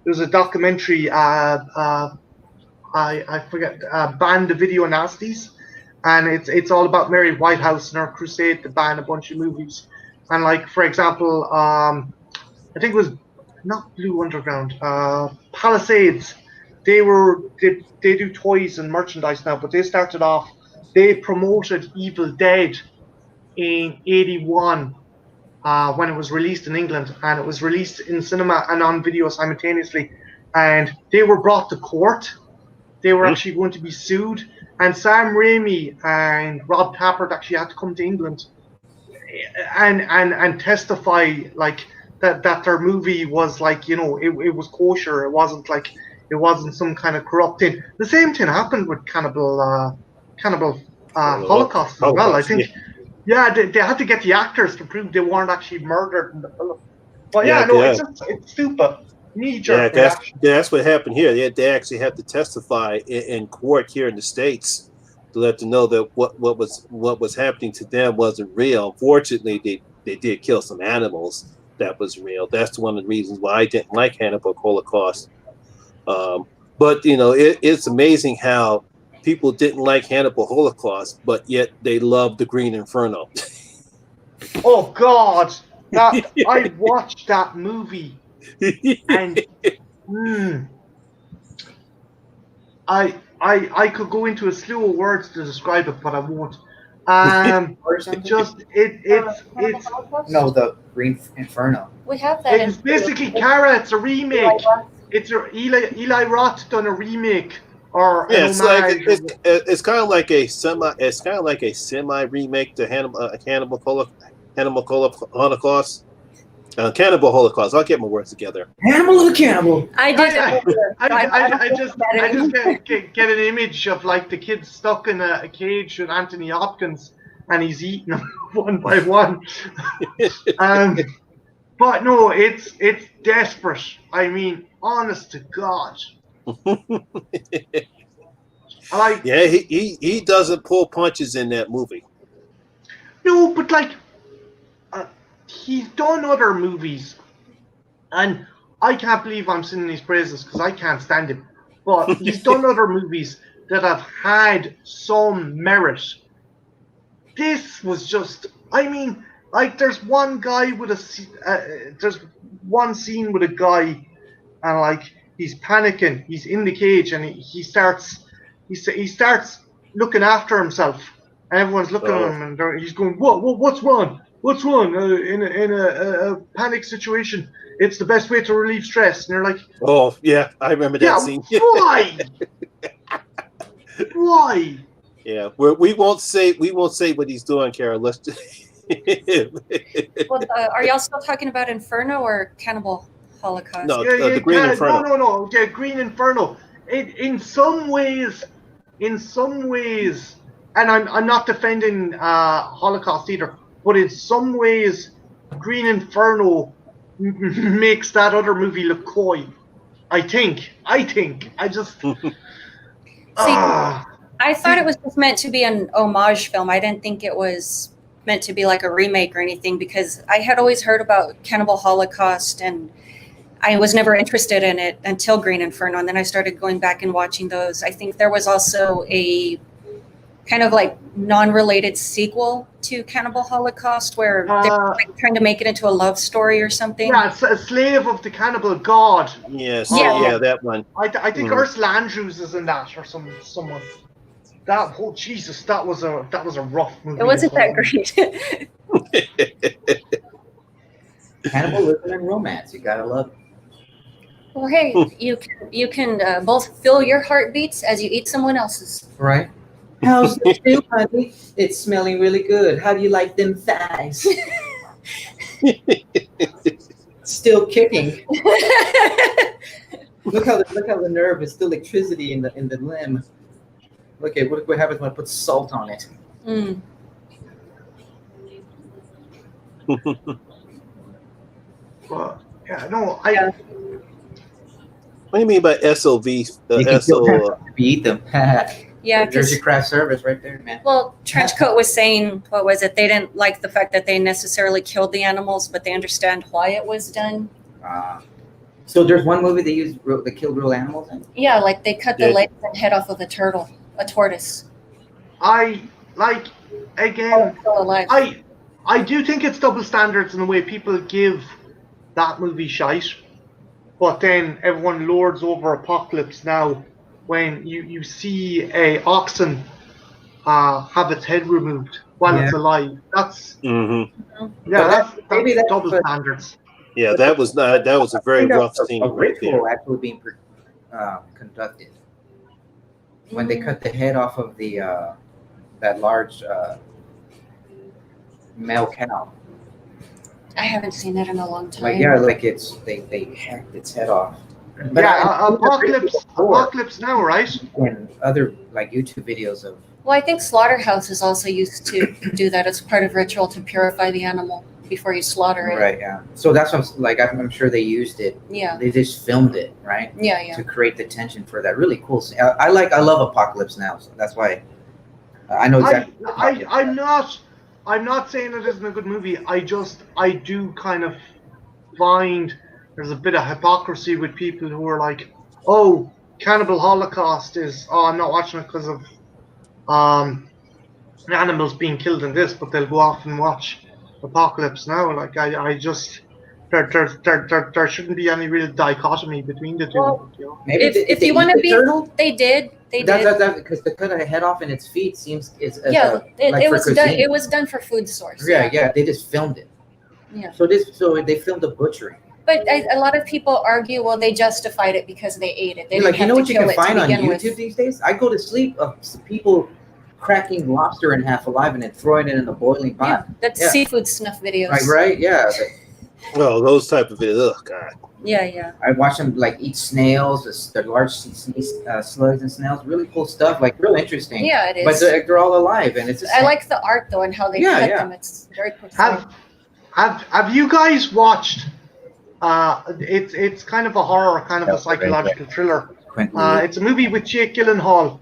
there's a documentary. I forget, Ban the Video Nasties, and it's all about Mary Whitehouse and her crusade to ban a bunch of movies. And like, for example, I think it was not Blue Underground, Palisades. They do toys and merchandise now, but they promoted Evil Dead in 81 when it was released in England, and it was released in cinema and on video simultaneously, and they were brought to court. They were actually going to be sued, and Sam Raimi and Rob Tappert actually had to come to England and testify like that their movie was like, it was kosher. It wasn't some kind of corrupt thing. The same thing happened with Cannibal Holocaust as well. I think they had to get the actors to prove they weren't actually murdered in the film. But it's stupid. That's what happened here. They actually had to testify in court here in the States to let them know that what was happening to them wasn't real. Unfortunately, they did kill some animals that was real. That's one of the reasons why I didn't like Hannibal Holocaust. But it's amazing how people didn't like Hannibal Holocaust, but yet they loved the Green Inferno. Oh God, I watched that movie. And I could go into a slew of words to describe it, but I won't. It's no, the Green Inferno. We have that. It's basically Cara. It's a remake. It's Eli Roth done a remake or it's kind of like a semi remake to Hannibal Holocaust. Cannibal Holocaust. I'll get my words together. Animal or cannibal? I just get an image of like the kid stuck in a cage with Anthony Hopkins, and he's eating them one by one. But no, it's desperate. I mean, honest to God. He doesn't pull punches in that movie. No, but like. He's done other movies, and I can't believe I'm singing his praises because I can't stand him. But he's done other movies that have had some merit. this was just. I mean, like, there's one guy with there's one scene with a guy, and like he's panicking. He's in the cage, and he starts looking after himself, and everyone's looking at him, and he's going, what's wrong? What's wrong? In a panic situation, it's the best way to relieve stress. And they're like, oh yeah, I remember that scene. Why? Why? Yeah, we won't say what he's doing, Kara. Let's. Well, are y'all still talking about Inferno or Cannibal Holocaust? No, the Green Inferno. No. Yeah, Green Inferno. In some ways, and I'm not defending Holocaust either, but in some ways, Green Inferno makes that other movie look coy. I think. I just. I thought it was just meant to be an homage film. I didn't think it was meant to be like a remake or anything, because I had always heard about Cannibal Holocaust and I was never interested in it until Green Inferno, and then I started going back and watching those. I think there was also a kind of like non-related sequel to Cannibal Holocaust where they're like trying to make it into a love story or something. Yeah, it's a Slave of the Cannibal God. Yes, yeah, that one. I think Ursula Andrews is in that, or someone. Jesus, that was a rough movie. It wasn't that great. Cannibalism and romance, you gotta love it. Well, hey, you can both feel your heartbeats as you eat someone else's. Right. How's the stew, honey? It's smelling really good. How do you like them thighs? Still kicking. Look how the nerve is still electricity in the limb. Look at what happens when I put salt on it. Mm. Well, yeah, no, What do you mean by SOV? Eat them. Yeah, there's your craft service right there, man. Well, Trenchcoat was saying, what was it? They didn't like the fact that they necessarily killed the animals, but they understand why it was done. So there's one movie they killed real animals in? Yeah, like they cut the legs and head off of a tortoise. I do think it's double standards in the way people give that movie shite, but then everyone lords over Apocalypse Now when you see a oxen have its head removed while it's alive. That's that's double standards. Yeah, that was a very rough scene. A ritual actually being conducted when they cut the head off of the that large male cow. I haven't seen that in a long time. Like they hacked its head off. But Apocalypse Now, right? And other like YouTube videos of. Well, I think slaughterhouses also used to do that as part of ritual to purify the animal before you slaughter it. Right. Yeah. So that's what I'm sure they used it. Yeah. They just filmed it, right? Yeah. To create the tension for that really cool scene. I love Apocalypse Now, so that's why I know exactly. I'm not saying it isn't a good movie. I do kind of find there's a bit of hypocrisy with people who are like, oh, Cannibal Holocaust is, I'm not watching it because of animals being killed in this, but they'll go off and watch Apocalypse Now. Like I just there shouldn't be any real dichotomy between the two. Well, you know? Maybe if you want to be, turtle? They did. Because the cut of the head off in its feet seems it was done for food source. Yeah. They just filmed it. Yeah. So they filmed the butchering. But a lot of people argue, well, they justified it because they ate it. They like, you know what you can find on YouTube these days? I go to sleep of people cracking lobster in half alive and then throwing it in a boiling pot. Yeah, that's seafood snuff videos. Right? Yeah. Well, those type of videos. Oh God. Yeah. I watch them like eat snails, the large slugs and snails. Really cool stuff. Like real interesting. Yeah, it is. But they're all alive, and it's. I like the art though and how they cut them. It's very cool. Have you guys watched? It's kind of a horror, kind of a psychological thriller. It's a movie with Jake Gyllenhaal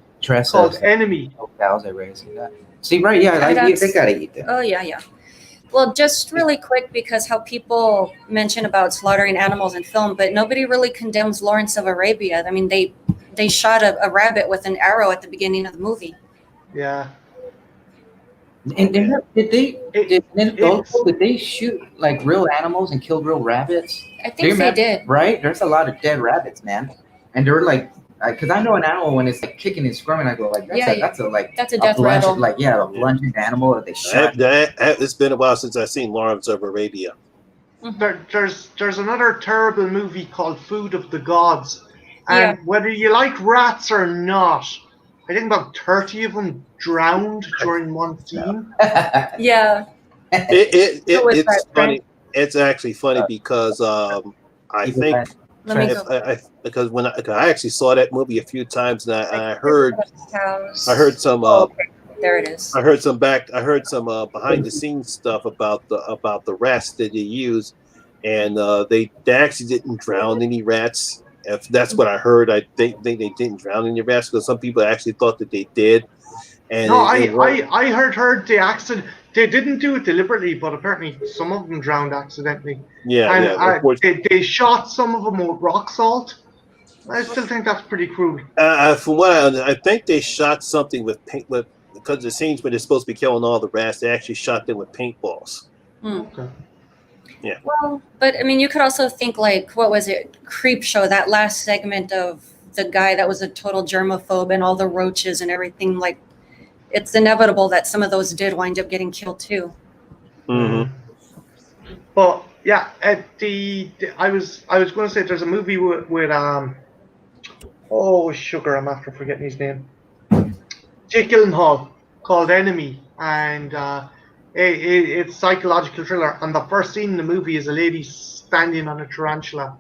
called Enemy. See, right? Yeah, they gotta eat them. Oh yeah. Well, just really quick, because how people mention about slaughtering animals in film, but nobody really condemns Lawrence of Arabia. I mean, they shot a rabbit with an arrow at the beginning of the movie. Yeah. Did they shoot like real animals and kill real rabbits? I think they did. Right? There's a lot of dead rabbits, man. And they're like, because I know an animal when it's like kicking and squirming, I go like, that's a death rattle. Like a bludgeoned animal that they shot. It's been a while since I've seen Lawrence of Arabia. There's another terrible movie called Food of the Gods, and whether you like rats or not, I think about 30 of them drowned during one scene. Yeah. It's funny. It's actually funny because I think because when I actually saw that movie a few times, and I heard some. There it is. I heard some behind the scenes stuff about the rats that they use, and they actually didn't drown any rats. If that's what I heard, I think they didn't drown any rats because some people actually thought that they did. And no, I heard the accident. They didn't do it deliberately, but apparently some of them drowned accidentally. Yeah, they shot some of them with rock salt. I still think that's pretty cruel. From what I think they shot something with paint, because the scenes where they're supposed to be killing all the rats, they actually shot them with paintballs. Okay. Yeah. Well, but I mean, you could also think like, what was it? Creep Show, that last segment of the guy that was a total germaphobe and all the roaches and everything. Like, it's inevitable that some of those did wind up getting killed too. Mm-hmm. But yeah, I was going to say there's a movie with sugar, I'm after forgetting his name. Jake Gyllenhaal called Enemy, and it's a psychological thriller. And the first scene in the movie is a lady standing on a tarantula.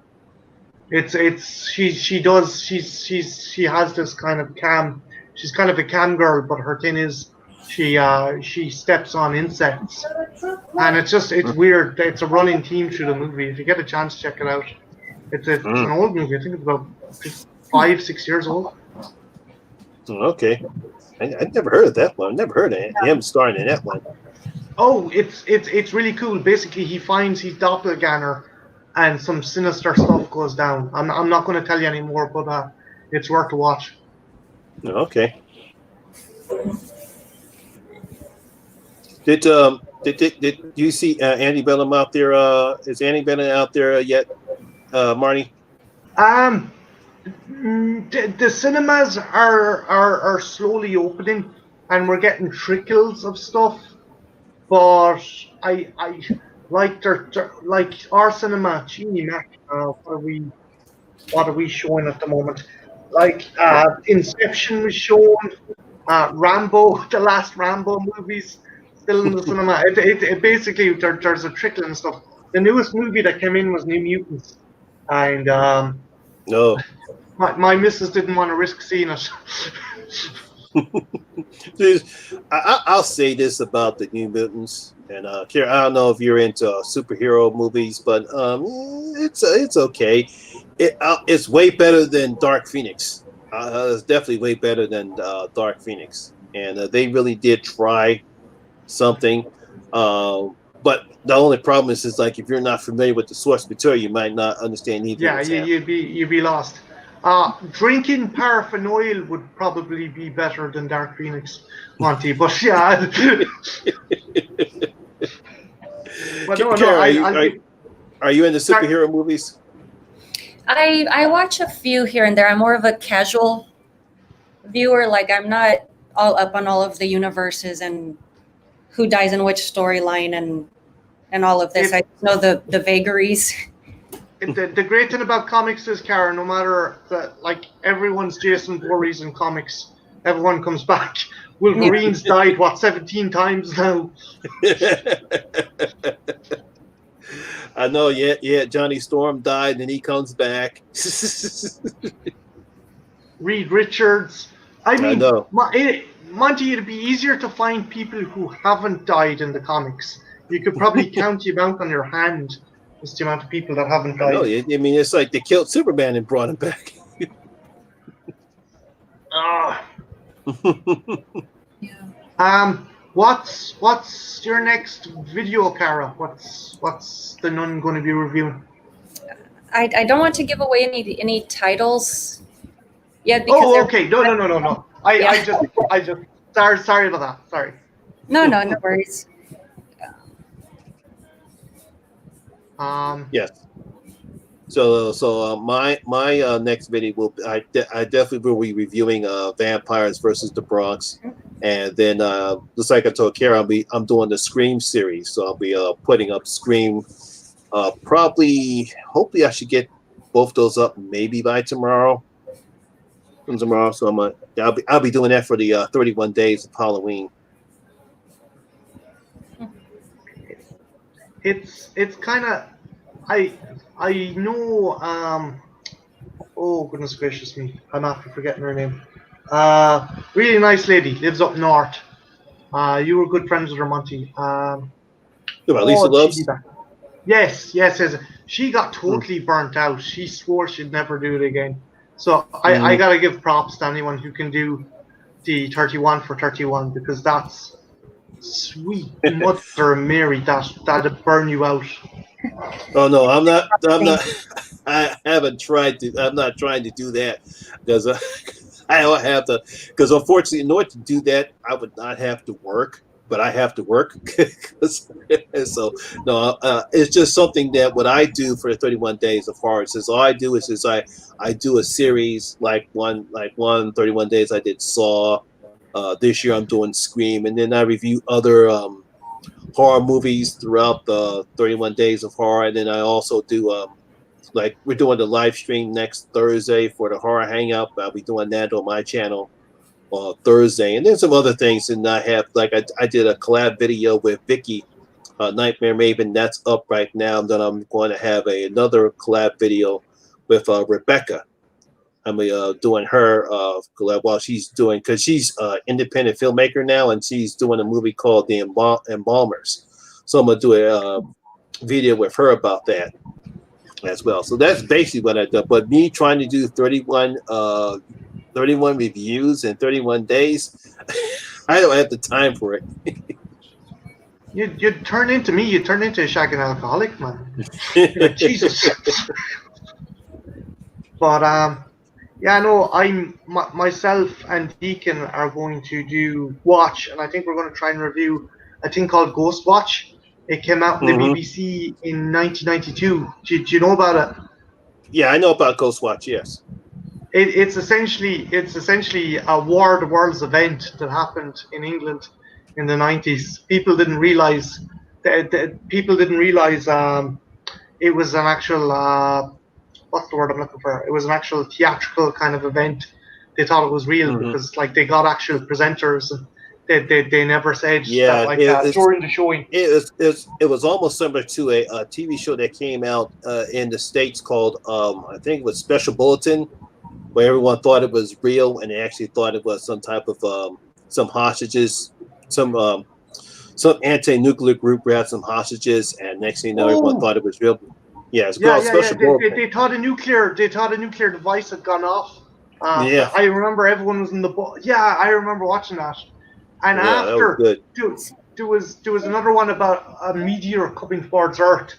She has this kind of cam. She's kind of a cam girl, but her thing is she steps on insects, and it's weird. It's a running theme through the movie. If you get a chance, check it out. It's an old movie. I think it's about 5-6 years old. Okay, I've never heard of that one. I've never heard of him starring in that one. Oh, it's really cool. Basically, he finds his doppelganger, and some sinister stuff goes down. I'm not going to tell you anymore, but it's worth a watch. Okay. Did you see Andy Bellum out there? Is Andy Bellum out there yet, Marty? The cinemas are slowly opening, and we're getting trickles of stuff. But I like like our cinema, Genie Mac. What are we showing at the moment? Like Inception was shown, Rambo, the last Rambo movies, still in the cinema. It basically there's a trickle and stuff. The newest movie that came in was New Mutants, and no, my missus didn't want to risk seeing it. I'll say this about the New Mutants, and Kira, I don't know if you're into superhero movies, but it's okay. It's way better than Dark Phoenix. It's definitely way better than Dark Phoenix, and they really did try something. But the only problem is like if you're not familiar with the source material, you might not understand either. Yeah, you'd be lost. Drinking paraphernalia would probably be better than Dark Phoenix, Monty. But yeah. But are you into superhero movies? I watch a few here and there. I'm more of a casual viewer. Like, I'm not all up on all of the universes and who dies in which storyline and all of this. I know the vagaries. The great thing about comics is, Kara, no matter like everyone's Jason Voorhees in comics, everyone comes back. Wolverine's died 17 times now. I know, yeah. Johnny Storm died, and he comes back. Reed Richards. I mean, know. Monty, it'd be easier to find people who haven't died in the comics. You could probably count the amount on your hand. Just the amount of people that haven't died. I mean, it's like they killed Superman and brought him back. What's your next video, Kara? What's the Nun going to be reviewing? I don't want to give away any titles yet. Because okay. No. I just sorry about that. Sorry. No, no worries. Yes. So my next video will I definitely will be reviewing Vampires versus the Bronx, and then just like I told Kara, I'm doing the Scream series, so I'll be putting up Scream. Probably, hopefully, I should get both those up maybe by tomorrow. So I'll be doing that for the 31 days of Halloween. It's kind of I know oh goodness gracious me, I'm after forgetting her name. Really nice lady, lives up north. You were good friends with her, Monty. Lisa Loves. Yes. She got totally burnt out. She swore she'd never do it again. So I gotta give props to anyone who can do the 31 for 31, because that's sweet Mother of Mary. That'd burn you out. Oh no, I'm not. I haven't tried to. I'm not trying to do that because I don't have to. Because unfortunately, in order to do that, I would not have to work, but I have to work. So no, it's just something that what I do for the 31 days of horror is all I do is I do a series like 31 days. I did Saw. This year I'm doing Scream, and then I review other horror movies throughout the 31 days of horror, and then I also do like we're doing the live stream next Thursday for the horror hangout. I'll be doing that on my channel on Thursday, and then some other things. And I have like I did a collab video with Vicky, Nightmare Maven. That's up right now. And then I'm going to have another collab video with Rebecca. I'm doing her collab while she's doing, because she's an independent filmmaker now, and she's doing a movie called The Embalmers. So I'm gonna do a video with her about that as well. So that's basically what I do. But me trying to do 31 reviews in 31 days, I don't have the time for it. You turn into me. You turn into a shagging alcoholic, man. Like, Jesus. But yeah, no, myself and Deacon are going to watch, and I think we're going to try and review a thing called Ghost Watch. It came out in the BBC in 1992. Do you know about it? Yeah, I know about Ghost Watch. Yes. It's essentially a War of the Worlds event that happened in England in the 90s. People didn't realize it was an actual what's the word I'm looking for? It was an actual theatrical kind of event. They thought it was real because like they got actual presenters, and they never said stuff like that during the showing. It was almost similar to a TV show that came out in the States called I think it was Special Bulletin, where everyone thought it was real and they actually thought it was some type of some hostages, some anti-nuclear group had some hostages, and next thing you know, everyone thought it was real. Yeah, it's called Special Bulletin. They thought a nuclear device had gone off. I remember everyone was in the boat. Yeah, I remember watching that. And after there was another one about a meteor coming towards Earth,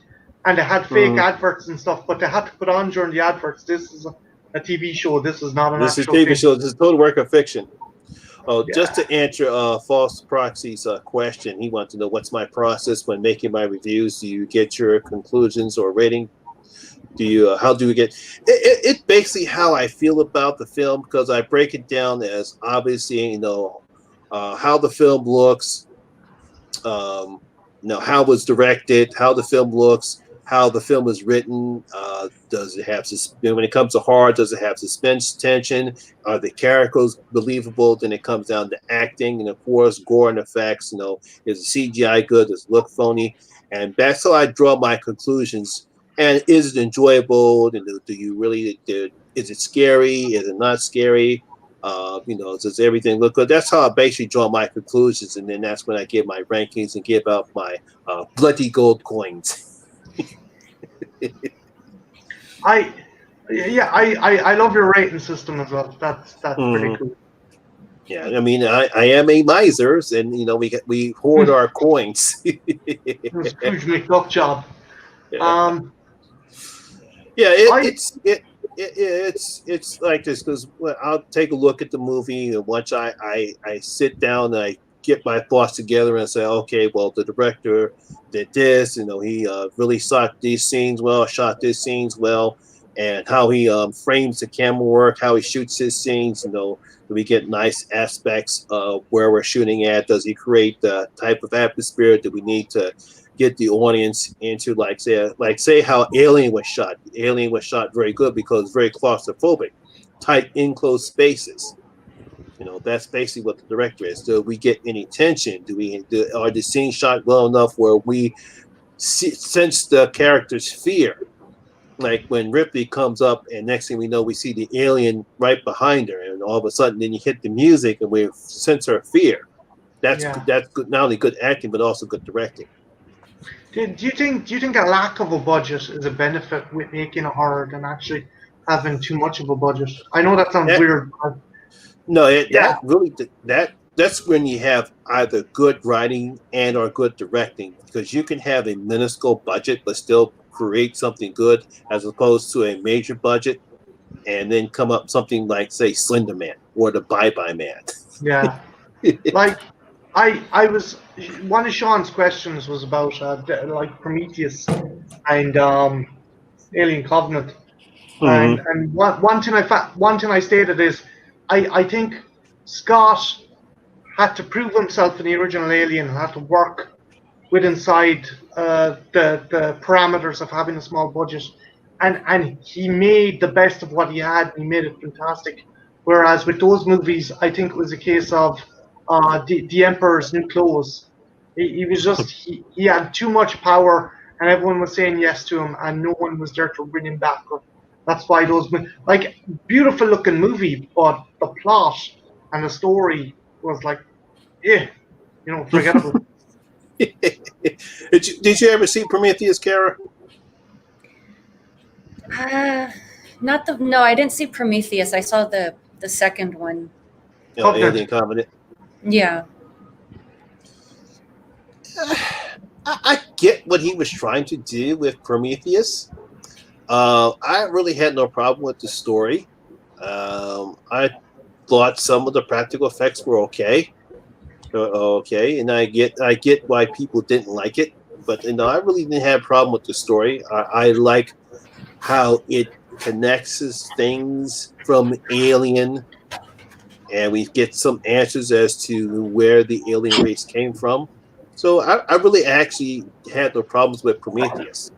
and they had fake adverts and stuff, but they had to put on during the adverts, this is a TV show. This is not an actual This is a TV show. This is total work of fiction. Yeah. Just to answer False Proxy's question, he wants to know what's my process when making my reviews. Do you get your conclusions or rating? How do you get it? Basically how I feel about the film, because I break it down as obviously, how the film looks, how it was directed, how the film looks, how the film is written. Does it have when it comes to horror? Does it have suspense, tension? Are the characters believable? Then it comes down to acting, and of course, gore and effects. Is the CGI good? Does it look phony? And that's how I draw my conclusions. And is it enjoyable? Do you really? Is it scary? Is it not scary? Does everything look good? That's how I basically draw my conclusions, and then that's when I give my rankings and give out my bloody gold coins. I love your rating system as well. That's pretty cool. Yeah, I mean, I am a miser, and we hoard our coins. It's a huge McDuck job. It's like this, because I'll take a look at the movie, and once I sit down and I get my thoughts together and say, okay, well, the director did this, he really shot these scenes well, shot these scenes well, and how he frames the camera work, how he shoots his scenes, do we get nice aspects of where we're shooting at? Does he create the type of atmosphere that we need to get the audience into, say how Alien was shot. Alien was shot very good because it's very claustrophobic, tight enclosed spaces. That's basically what the director is. Do we get any tension? Are the scenes shot well enough where we sense the character's fear? Like when Ripley comes up, and next thing we know, we see the alien right behind her, and all of a sudden, then you hit the music, and we sense her fear. That's good, not only good acting, but also good directing. Do you think a lack of a budget is a benefit with making a horror than actually having too much of a budget? I know that sounds weird. No, that's when you have either good writing and or good directing, because you can have a minuscule budget but still create something good, as opposed to a major budget and then come up something like, say, Slender Man or the Bye-Bye Man. Yeah. Like I was, one of Sean's questions was about like Prometheus and Alien Covenant. And one thing I stated is I think Scott had to prove himself in the original Alien, had to work inside the parameters of having a small budget, and he made the best of what he had. And he made it fantastic. Whereas with those movies, I think it was a case of the Emperor's New Clothes. He was just he had too much power, and everyone was saying yes to him, and no one was there to bring him back. That's why those, like, beautiful looking movie, but the plot and the story was like, forgettable. Did you ever see Prometheus, Kara? No, I didn't see Prometheus. I saw the second one. Alien Covenant. Yeah. I get what he was trying to do with Prometheus. I really had no problem with the story. I thought some of the practical effects were okay. And I get why people didn't like it, but I really didn't have a problem with the story. I like how it connects things from Alien, and we get some answers as to where the alien race came from. So I really actually had no problems with Prometheus.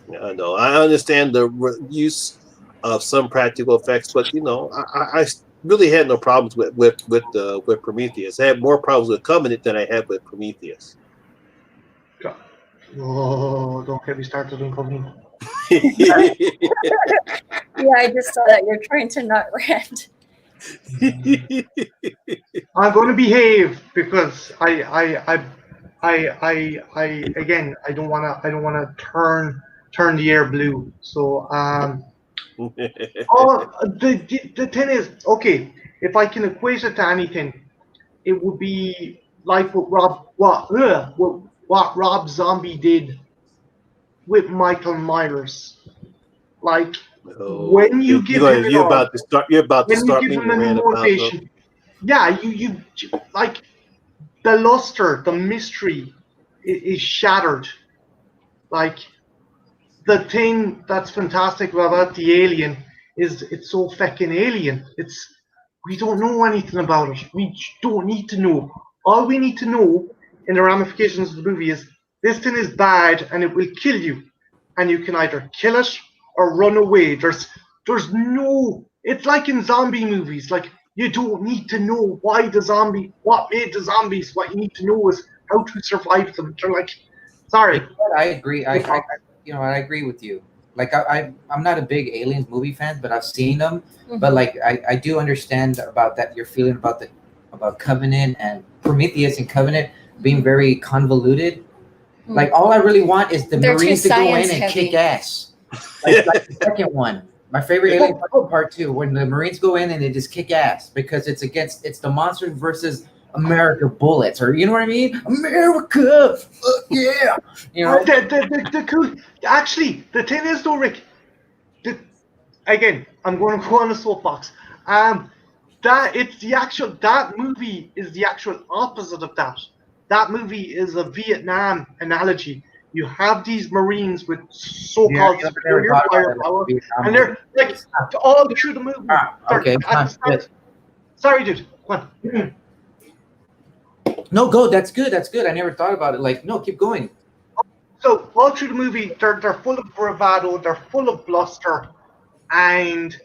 No, I understand the use of some practical effects, but I really had no problems with Prometheus. I had more problems with Covenant than I had with Prometheus. Oh, don't get me started on Covenant. Yeah, I just saw that. You're trying to not rant. I'm going to behave because I don't want to turn the air blue. So the thing is, okay, if I can equate it to anything, it would be like what Rob Zombie did with Michael Myers. Like, when you give him you're about to start me motivation. Yeah, you like, the luster, the mystery is shattered. Like, the thing that's fantastic about the alien is it's so fucking alien. We don't know anything about it. We don't need to know. All we need to know in the ramifications of the movie is this thing is bad and it will kill you, and you can either kill it or run away. There's no. It's like in zombie movies. Like, you don't need to know what made the zombies. What you need to know is how to survive them. They're like, sorry. I agree. I agree with you. Like, I'm not a big Aliens movie fan, but I've seen them. Mm-hmm. But like, I do understand about that. You're feeling about Covenant and Prometheus and Covenant being very convoluted. Mm-hmm. Like, all I really want is the Marines to go in and kick ass. Like the second one. My favorite Alien part 2, when the Marines go in and they just kick ass because it's the monsters versus America bullets, or you know what I mean? America, yeah. The cool. Actually, the thing is though, Rick. Again, I'm going to go on a soapbox. that movie is the actual opposite of that. That movie is a Vietnam analogy. You have these Marines with so-called superior firepower, and they're like all through the movie. Okay. Sorry, dude. Go on. No, go. That's good. That's good. I never thought about it. Like, no, keep going. So all through the movie, they're full of bravado, they're full of bluster, and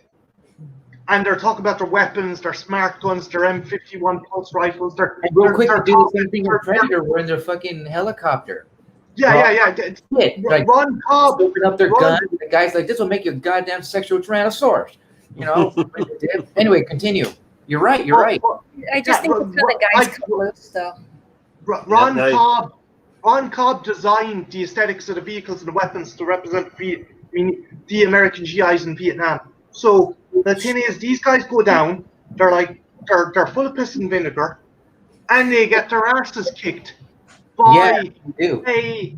they're talking about their weapons, their smart guns, their M51 pulse rifles. They're real quick, they do the same thing in Predator. We're in their fucking helicopter. Yeah. Like, Ron Cobb open up their gun. The guy's like, "This will make you a goddamn sexual tyrannosaurus." You know. Anyway, continue. You're right. I just think it's how the guys come loose, though. Ron Cobb designed the aesthetics of the vehicles and the weapons to represent the American GIs in Vietnam. So the thing is, these guys go down. They're full of piss and vinegar, and they get their asses kicked by a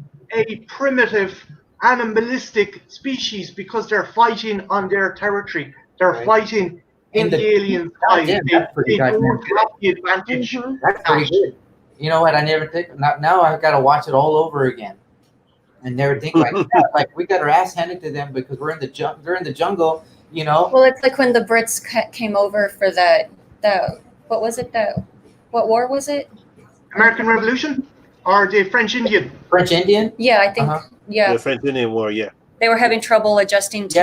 primitive animalistic species because they're fighting on their territory. They're fighting in the alien side. They don't have the advantage. That's pretty good. You know what? I never think. Now I've got to watch it all over again, and never think like that. Like we got our ass handed to them because we're in the they're in the jungle. You know. Well, it's like when the Brits came over for the what was it? What war was it? American Revolution or the French Indian? French Indian? Yeah, I think. Yeah. The French Indian War. Yeah. They were having trouble adjusting to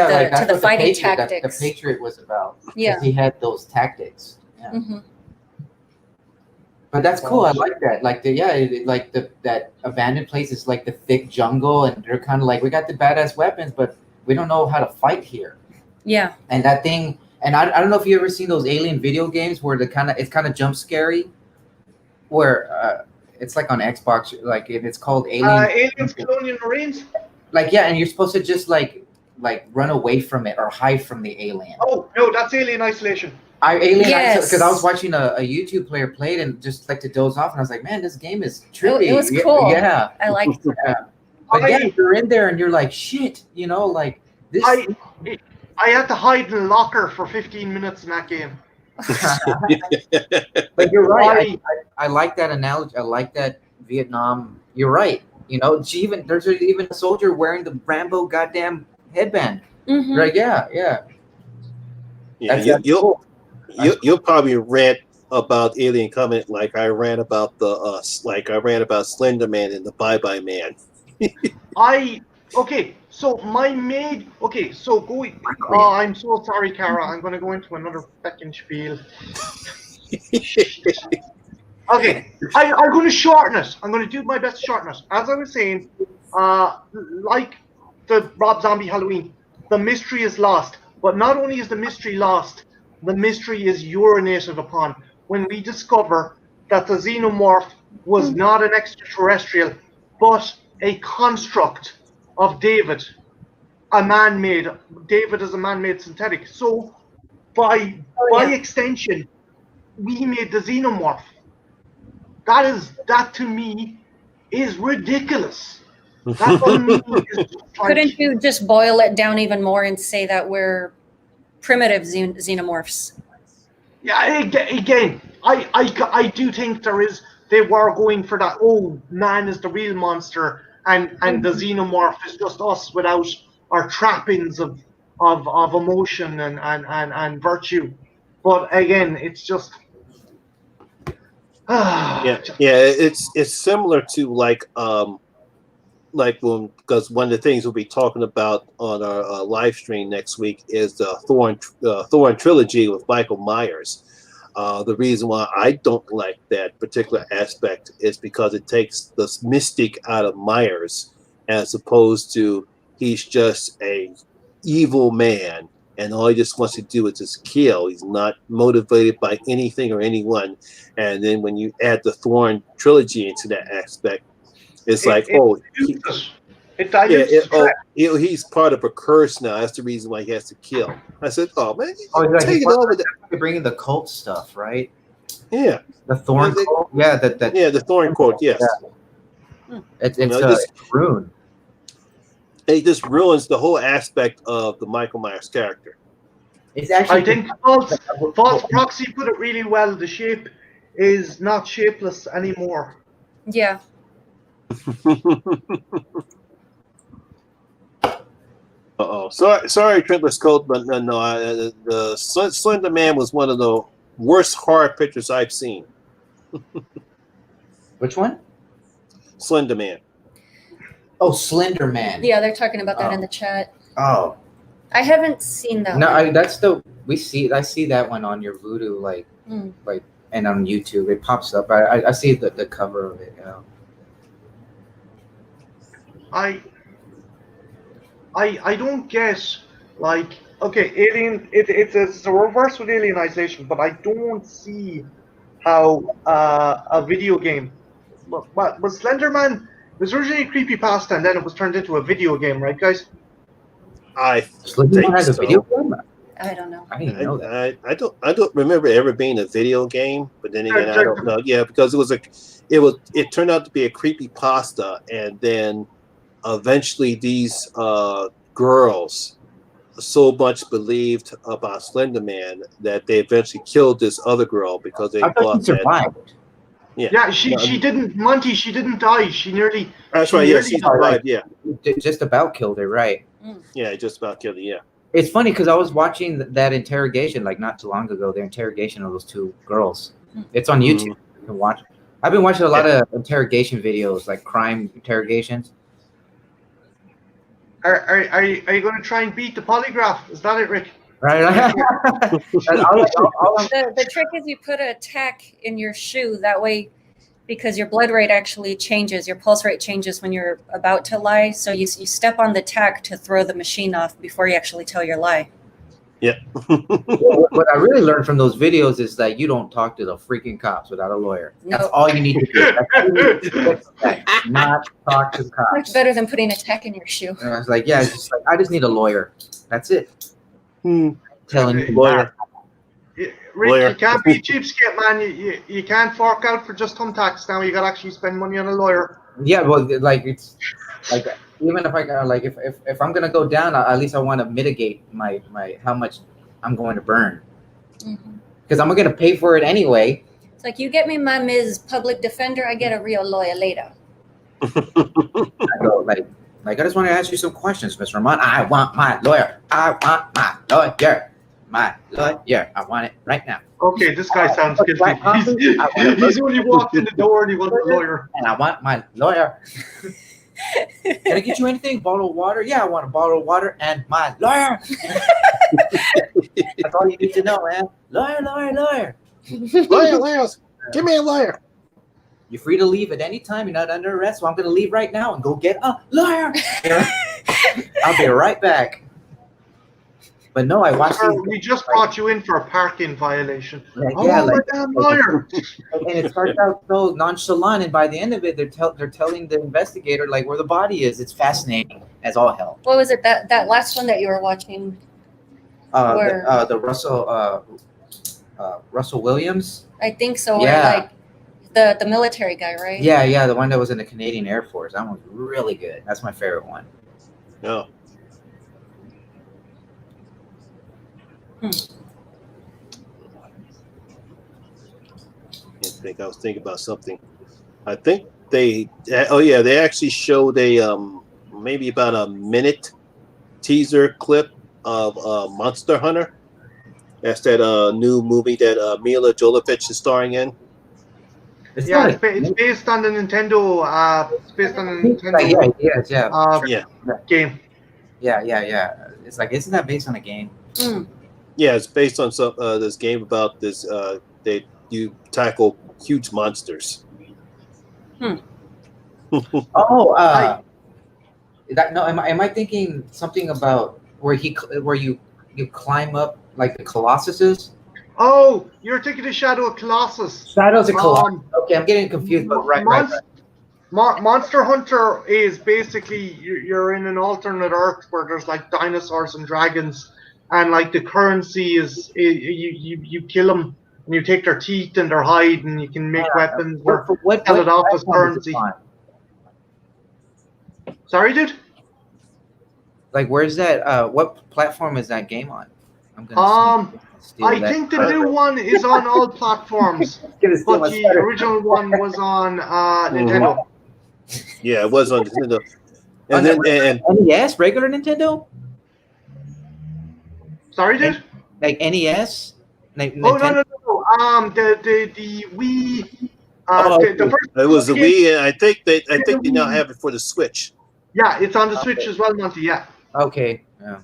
the fighting tactics. The Patriot was about. Yeah. He had those tactics. Yeah. Mm-hmm. But that's cool. I like that. Like that abandoned place is like the thick jungle, and they're kind of like, we got the badass weapons, but we don't know how to fight here. Yeah. And that thing, and I don't know if you ever seen those alien video games where it's kind of jump scary, where it's like on Xbox, like it's called Aliens Colonial Marines. Like and you're supposed to just like run away from it or hide from the alien. Oh no, that's Alien Isolation. Because I was watching a YouTube player play it and just like to doze off, and I was like, man, this game is trippy. It was cool. Yeah, I liked it. Yeah. But you're in there and you're like, shit, you know, like this. I had to hide in a locker for 15 minutes in that game. But you're right. I like that analogy. I like that Vietnam. You're right. You know, there's even a soldier wearing the Rambo goddamn headband. Mm-hmm. Right? Yeah. You'll probably rant about Alien Covenant like I ran about Slender Man and the Bye Bye Man. I'm so sorry, Kara. I'm going to go into another fucking spiel. Okay, I'm going to shorten it. I'm going to do my best to shorten it. As I was saying, like the Rob Zombie Halloween, the mystery is lost. But not only is the mystery lost, the mystery is urinated upon when we discover that the xenomorph was not an extraterrestrial, but a construct of David, David is a man-made synthetic. So, by extension, we made the xenomorph. That to me is ridiculous. That to me is Couldn't you just boil it down even more and say that we're primitive xenomorphs? Yeah, again, I do think they were going for that, oh, man is the real monster, and the xenomorph is just us without our trappings of emotion and virtue. But again, it's just it's similar to because one of the things we'll be talking about on our live stream next week is the Thorn trilogy with Michael Myers. The reason why I don't like that particular aspect is because it takes the mystic out of Myers, as opposed to he's just a evil man and all he just wants to do is just kill. He's not motivated by anything or anyone. And then when you add the Thorn trilogy into that aspect, it's he's part of a curse now. That's the reason why he has to kill. I said, oh man, take it over. Bringing the cult stuff, right? Yeah, the Thorn cult. Yeah, the Thorn cult. Yes, yeah. It's a rune. It just ruins the whole aspect of the Michael Myers character. It's actually. I think false proxy put it really well. The shape is not shapeless anymore. Yeah. Uh-oh. Sorry, Triplets Colt, but no, the Slender Man was one of the worst horror pictures I've seen. Which one? Slender Man. Oh, Slender Man. Yeah, they're talking about that in the chat. Oh. I haven't seen that No, one. I see that one on your Voodoo, like and on YouTube. It pops up. I see the cover of it, you know. I don't get, like, okay, Alien, it's a reverse with alienization, but I don't see how a video game, what was Slenderman, it was originally a creepypasta and then it was turned into a video game, right, guys? I Slenderman think has a so. video game? I don't know. I didn't know that. I don't remember it ever being a video game, but then again, I don't know. Yeah, because it turned out to be a creepy pasta, and then eventually these girls so much believed about Slender Man that they eventually killed this other girl because they thought she survived. Yeah, she didn't, Monty, she didn't die. She nearly. That's right. Yeah, she survived. Yeah, just about killed her, right? Yeah, just about killed her. Yeah. It's funny because I was watching that interrogation like not too long ago. The interrogation of those two girls. It's on YouTube. You can watch. I've been watching a lot of interrogation videos, like crime interrogations. Are you going to try and beat the polygraph? Is that it, Rick? Right. The trick is you put a tack in your shoe. That way, because your blood rate actually changes, your pulse rate changes when you're about to lie. So you step on the tack to throw the machine off before you actually tell your lie. Yeah. What I really learned from those videos is that you don't talk to the freaking cops without a lawyer. That's all you need to do. Not talk to cops. Much better than putting a tack in your shoe. And I was like, it's just like, I just need a lawyer. That's it. Telling you lawyer. Rick, you can't be cheapskate, man. You can't fork out for just thumbtacks now. You got to actually spend money on a lawyer. Yeah, well, like it's like even if I like if I'm gonna go down, at least I want to mitigate my how much I'm going to burn because I'm gonna pay for it anyway. It's like you get me my Ms. Public Defender, I get a real lawyer later. I go like I just want to ask you some questions, Mr. Ramon. I want my lawyer. I want my lawyer. My lawyer. I want it right now. Okay, this guy sounds guilty. He's only walked in the door and he wants a lawyer. And I want my lawyer. Can I get you anything? Bottle of water? Yeah, I want a bottle of water and my lawyer. That's all you need to know, man. Lawyer. Lawyers. Give me a lawyer. You're free to leave at any time. You're not under arrest, so I'm going to leave right now and go get a lawyer. I'll be right back. But no, I watched. We just brought you in for a parking violation. Damn lawyer. And it starts out so nonchalant, and by the end of it, they're telling the investigator like where the body is. It's fascinating as all hell. What was it that last one that you were watching? The Russell Williams. I think so. Yeah. Like the military guy, right? Yeah, the one that was in the Canadian Air Force. That one's really good. That's my favorite one. No. I was thinking about something. I think they actually showed a maybe about a minute teaser clip of Monster Hunter. That's that new movie that Mila Jovovich is starring in. It's based on the Nintendo. It's based on the Nintendo. Game. Yeah. It's like, isn't that based on a game? Yeah, it's based on some this game about this. You tackle huge monsters. Am I thinking something about where you climb up like the Colossuses? Oh, you're taking the Shadow of Colossus. Shadows of Colossus. Okay, I'm getting confused, but right. Monster Hunter is basically you're in an alternate Earth where there's like dinosaurs and dragons, and like the currency is you kill them and you take their teeth and their hide and you can make weapons or sell it off as currency. Sorry, dude. Like, where's that? What platform is that game on? I'm gonna steal I that. think the new one is on all platforms, but the original one was on Nintendo. Yeah, it was on Nintendo. And then NES, regular Nintendo? Sorry, dude? Like NES? Like Oh, Nintendo? no. The Wii. Okay. The first it was the game- Wii, and I think they now Wii. have it for the Switch. Yeah, it's on the Switch as well, Monty. Yeah. Okay. Yeah.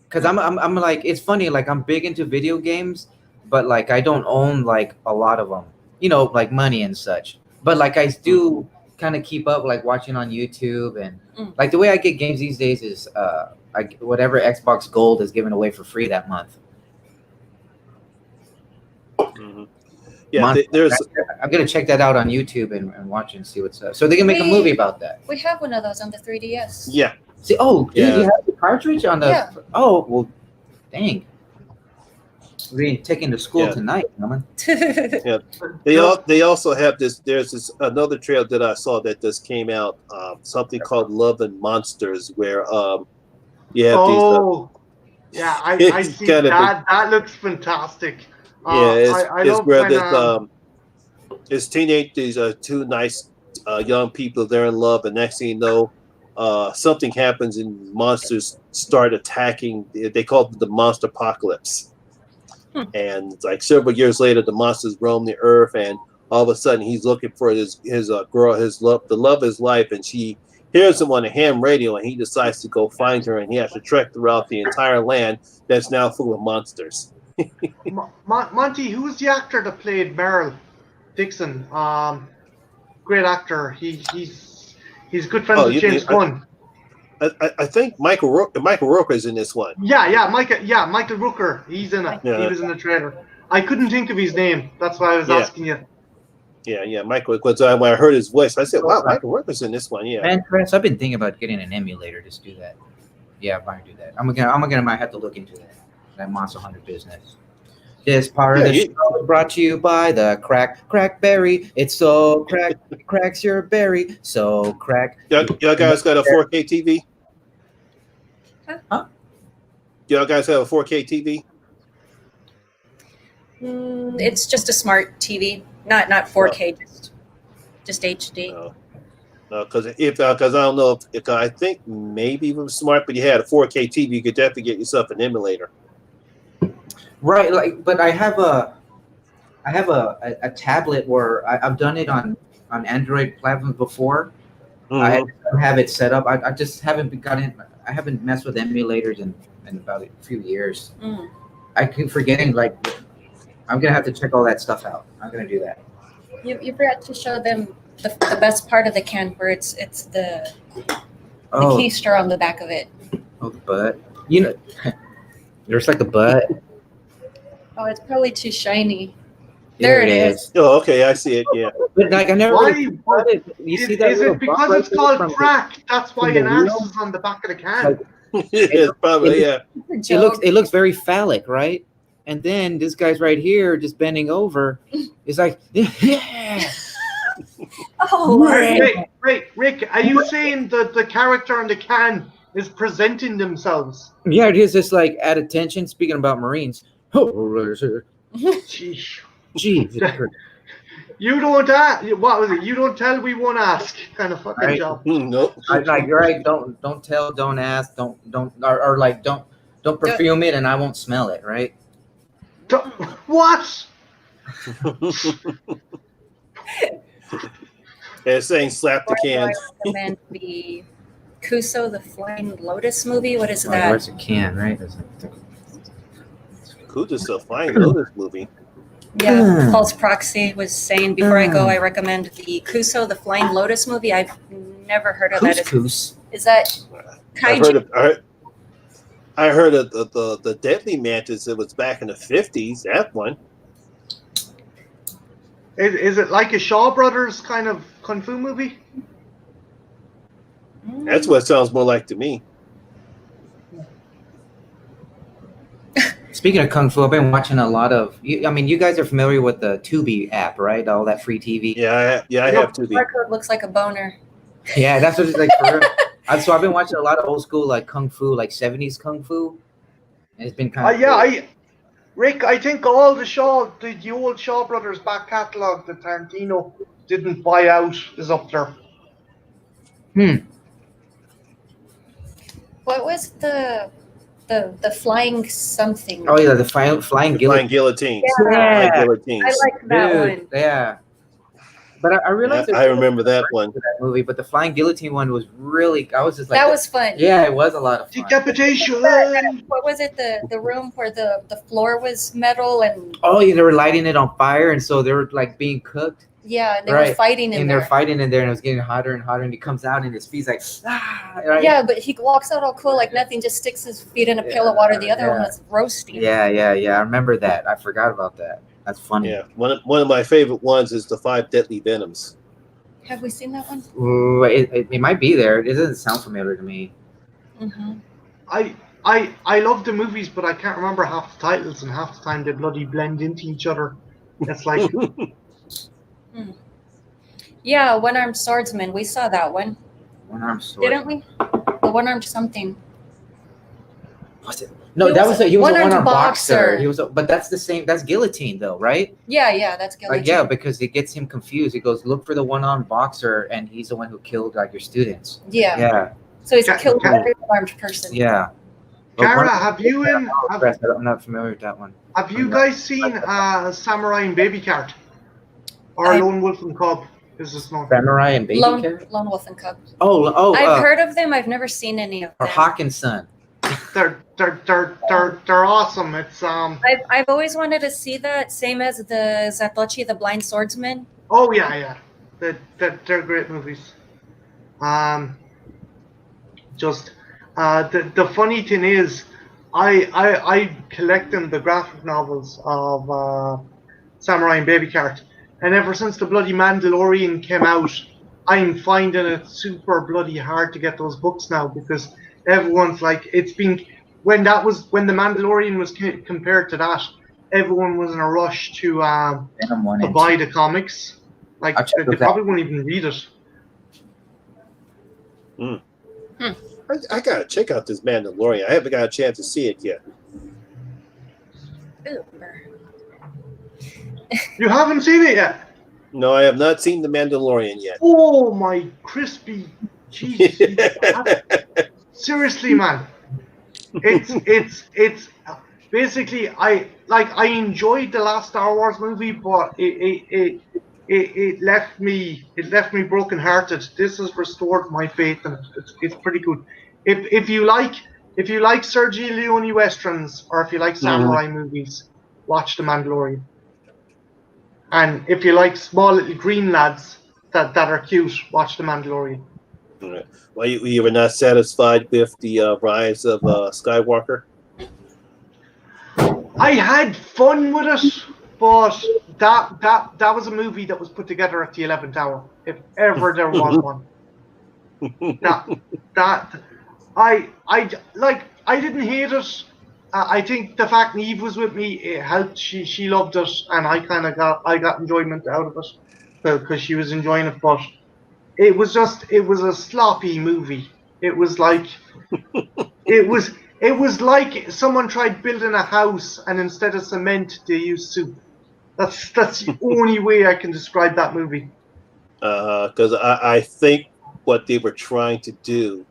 Because I'm like, it's funny, like I'm big into video games, but like I don't own like a lot of them, you know, like money and such. But like I do kind of keep up, like watching on YouTube, and like the way I get games these days is whatever Xbox Gold is given away for free that month. Yeah, I'm gonna check that out on YouTube and watch and see what's up. So they can make a movie about that. We have one of those on the 3DS. Yeah. See, you have the cartridge on the. Yeah. Oh well, dang. We're taking to school tonight, man. Yeah. They also have this. There's this another trailer that I saw that just came out. Something called Love and Monsters, where you have these. I see that. That looks fantastic. It's where it's teenage. These are two nice young people. They're in love, and next thing you know, something happens and monsters start attacking. They call it the monster apocalypse. And like several years later, the monsters roam the earth, and all of a sudden he's looking for his girl, the love of his life, and she hears him on a ham radio, and he decides to go find her, and he has to trek throughout the entire land that's now full of monsters. Monty, who was the actor that played Merrill Dixon? Great actor. He's good friends with James Gunn. I think Michael Rooker is in this one. Michael Rooker. He's in it. Yeah. He was in the trailer. I couldn't think of his name. That's why I was asking you. Yeah, Michael. Because when I heard his voice, I said, "Wow, Michael Rooker's in this one." Yeah. Man, Chris, I've been thinking about getting an emulator. Just do that. Yeah, I'm gonna do that. I might have to look into that Monster Hunter business. This part of the show is brought to you by the crackberry. It's so cracks your berry. So crack. Y'all guys got a 4K TV? Huh? Y'all guys have a 4K TV? It's just a smart TV, not 4K, just HD. No, because I don't know if I think maybe it was smart, but you had a 4K TV, you could definitely get yourself an emulator. Right, like, but I have a tablet where I've done it on Android platforms before. I have it set up. I just haven't I haven't messed with emulators in about a few years. I keep forgetting. Like, I'm gonna have to check all that stuff out. I'm gonna do that. You forgot to show them the best part of the can, where it's the keister on the back of it. Oh, the butt. You know, there's like the butt. Oh, it's probably too shiny. There it is. Oh, okay, I see it. Yeah. But like, I never. You see that? Is it because it's called crack? That's why an ass is on the back of the can. It's probably It looks very phallic, right? And then this guy's right here, just bending over. It's like, yeah. Oh, Rick, are you saying that the character on the can is presenting themselves? Yeah, it is just like at attention. Speaking about Marines. Gee. Gee. You don't what was it? You don't tell, we won't ask. Kind of fucking job. Nope. Like, you're right. Don't tell. Don't ask. Don't perfume it, and I won't smell it. Right? What? They're saying slap the can. I recommend the Kuso the Flying Lotus movie. What is that? Where's the can? Right? Kudo's a Flying Lotus movie. Yeah, False Proxy was saying before I go, I recommend the Kuso the Flying Lotus movie. I've never heard of that. Is that kaiju? I heard of the Deadly Mantis. It was back in the 50s. That one. Is it like a Shaw Brothers kind of kung fu movie? That's what it sounds more like to me. Speaking of kung fu, I've been watching a lot of. I mean, you guys are familiar with the Tubi app, right? All that free TV. Yeah, I have Tubi. Record looks like a boner. Yeah, that's what it's like. For real. So I've been watching a lot of old school like kung fu, like 70s kung fu. It's been kind of Rick, I think all the old Shaw Brothers back catalogue that Tarantino didn't buy out is up there. What was the flying something? Oh yeah, the flying Flying guillotine. guillotines. Yeah. Flying I guillotines. like that Dude, one. yeah. But I realized I remember that one. that movie, but the flying guillotine one was really. I was just like, That was fun. yeah, it was a lot of fun. Decapitation. What was it? The room where the floor was metal and Oh, yeah, they were lighting it on fire, and so they were like being cooked. yeah, and they were Right. fighting in And there. they're fighting in there, and it was getting hotter and hotter, and he comes out, and his feet's like, right? Yeah, but he walks out all cool like nothing, just sticks his feet in a pail of water. The other one was roasting. Yeah. I remember that. I forgot about that. That's funny. Yeah, one of my favorite ones is the 5 Deadly Venoms. Have we seen that one? Ooh, it might be there. It doesn't sound familiar to me. Mm-hmm. I love the movies, but I can't remember half the titles, and half the time they bloody blend into each other. It's like Yeah, One-Armed Swordsman. We saw that one, One-armed sword. didn't we? The One-Armed something. Was it? No, He that was was he was a one-armed one-armed boxer. boxer. He was, but that's the same. That's guillotine, though, right? Yeah, that's guillotine. Like, yeah, because it gets him confused. He goes, look for the one-armed boxer, and he's the one who killed like your students. Yeah. Yeah, So he's Ca- killed ca- every armed person. yeah. But Kara, one- have you I'm not familiar with that one. have you guys seen Samurai and Baby Cart? Or I- Lone Wolf and Cub? Is this not? Samurai and Baby Lone Carrot? Wolf and Cub. Oh, I've heard of them. I've never seen any of or them. Hawkinson. They're awesome. It's I've always wanted to see that. Same as the Zatoichi, the Blind Swordsman. oh yeah. They're great movies. Just the funny thing is, I collecting the graphic novels of Samurai and Baby Cart, and ever since the bloody Mandalorian came out, I'm finding it super bloody hard to get those books now, because everyone's like, it's been when the Mandalorian was compared to that, everyone was in a rush to Venom 1 and buy 2. the comics. Like I'll check they those probably won't even read it. I gotta check out this Mandalorian. I haven't got a chance to see it yet. Ooh. You haven't seen it yet? No, I have not seen the Mandalorian yet. Oh my crispy cheese! Seriously, man, it's basically I enjoyed the last Star Wars movie, but it left me brokenhearted. This has restored my faith, and it's pretty good. If you like Sergio Leone westerns, or if you like samurai movies, watch The Mandalorian. And if you like small little green lads that are cute, watch The Mandalorian. Right. Well, you were not satisfied with the rise of Skywalker? I had fun with it, but that was a movie that was put together at the 11th hour, if ever there was one. I didn't hate it. I think the fact Neve was with me, it helped. She loved it, and I got enjoyment out of it because she was enjoying it. But it was a sloppy movie. It was like it was like someone tried building a house, and instead of cement they used soup. That's the only way I can describe that movie. Because I think what they were trying to do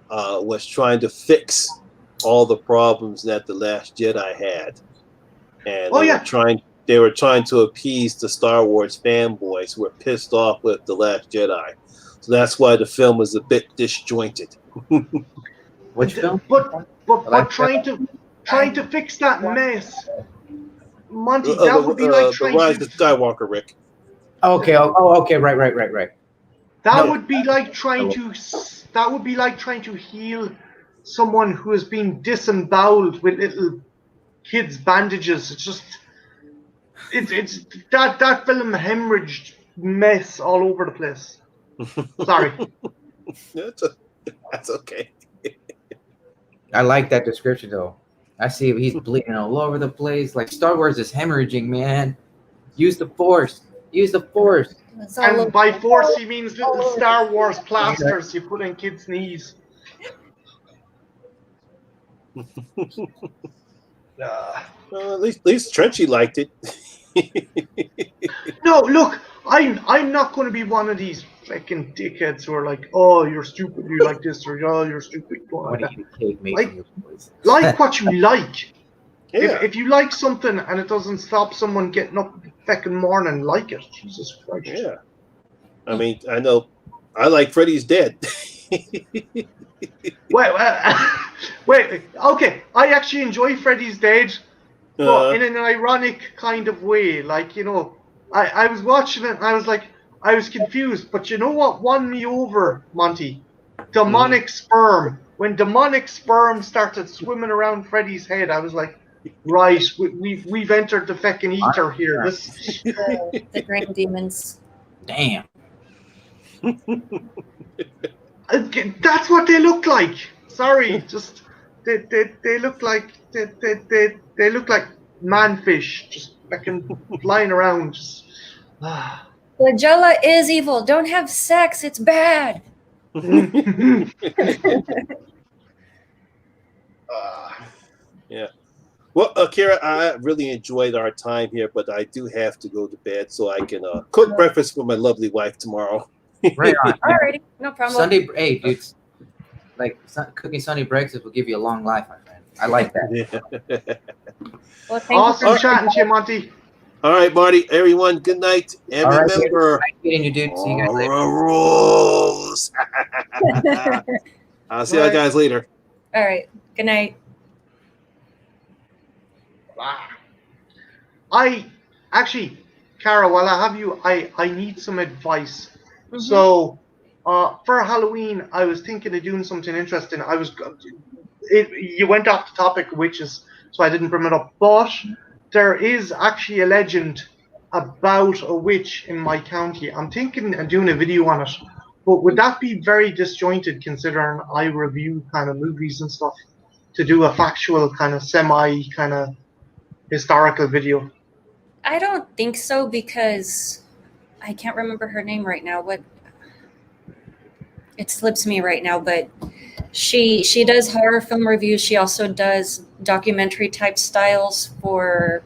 was trying to fix all the problems that The Last Jedi had, and they were trying to appease the Star Wars fanboys who were pissed off with The Last Jedi. So that's why the film was a bit disjointed. Which film? But trying to fix that mess, Monty. That would be like the Rise of Skywalker, Rick. Okay. Okay. Right. That would be like trying to heal someone who has been disemboweled with little kids' bandages. It's that film hemorrhaged mess all over the place. Sorry. That's okay. I like that description though. I see he's bleeding all over the place. Like Star Wars is hemorrhaging, man. Use the Force. And by force he means little Star Wars plasters you put in kids' knees. At least Trenchy liked it. No, look, I'm not going to be one of these fucking dickheads who are like, oh, you're stupid, you like this, or oh, you're stupid. What do you cake made Like- from your voice? Like what you like. Yeah. If you like something and it doesn't stop someone getting up the fucking morning, like it. Jesus Christ. Yeah. I mean, I know I like Freddy's Dead. Wait, okay. I actually enjoy Freddy's Dead, but in an ironic kind of way. Like, you know, I was watching it and I was like, I was confused. But you know what won me over, Monty? Demonic sperm. When demonic sperm started swimming around Freddy's head, I was like, right, we've entered the fucking ether here. This The green demons. Damn. That's what they look like. Sorry, just they look like they look like manfish, just fucking flying around. Just, Flagella is evil. Don't have sex. It's bad. Yeah. Well, Kira, I really enjoyed our time here, but I do have to go to bed so I can cook breakfast for my lovely wife tomorrow. Right on. Alrighty, no problem. Sunday, hey, dude, like cooking Sunday breakfast will give you a long life, my friend. I like that. Well, thank awesome you chatting to you, Monty. All right, Marty. Everyone, good night. And All right, remember, nice meeting you, dude. See you guys later. rules. I'll see you guys later. All right. Good night. I actually, Cara, while I have you, I need some advice. Mhm. So, for Halloween, I was thinking of doing something interesting. You went off the topic of witches, so I didn't bring it up. But there is actually a legend about a witch in my county. I'm thinking of doing a video on it. But would that be very disjointed, considering I review kind of movies and stuff, to do a factual kind of semi kind of historical video? I don't think so because I can't remember her name right now. What it slips me right now, but she does horror film reviews. She also does documentary type styles for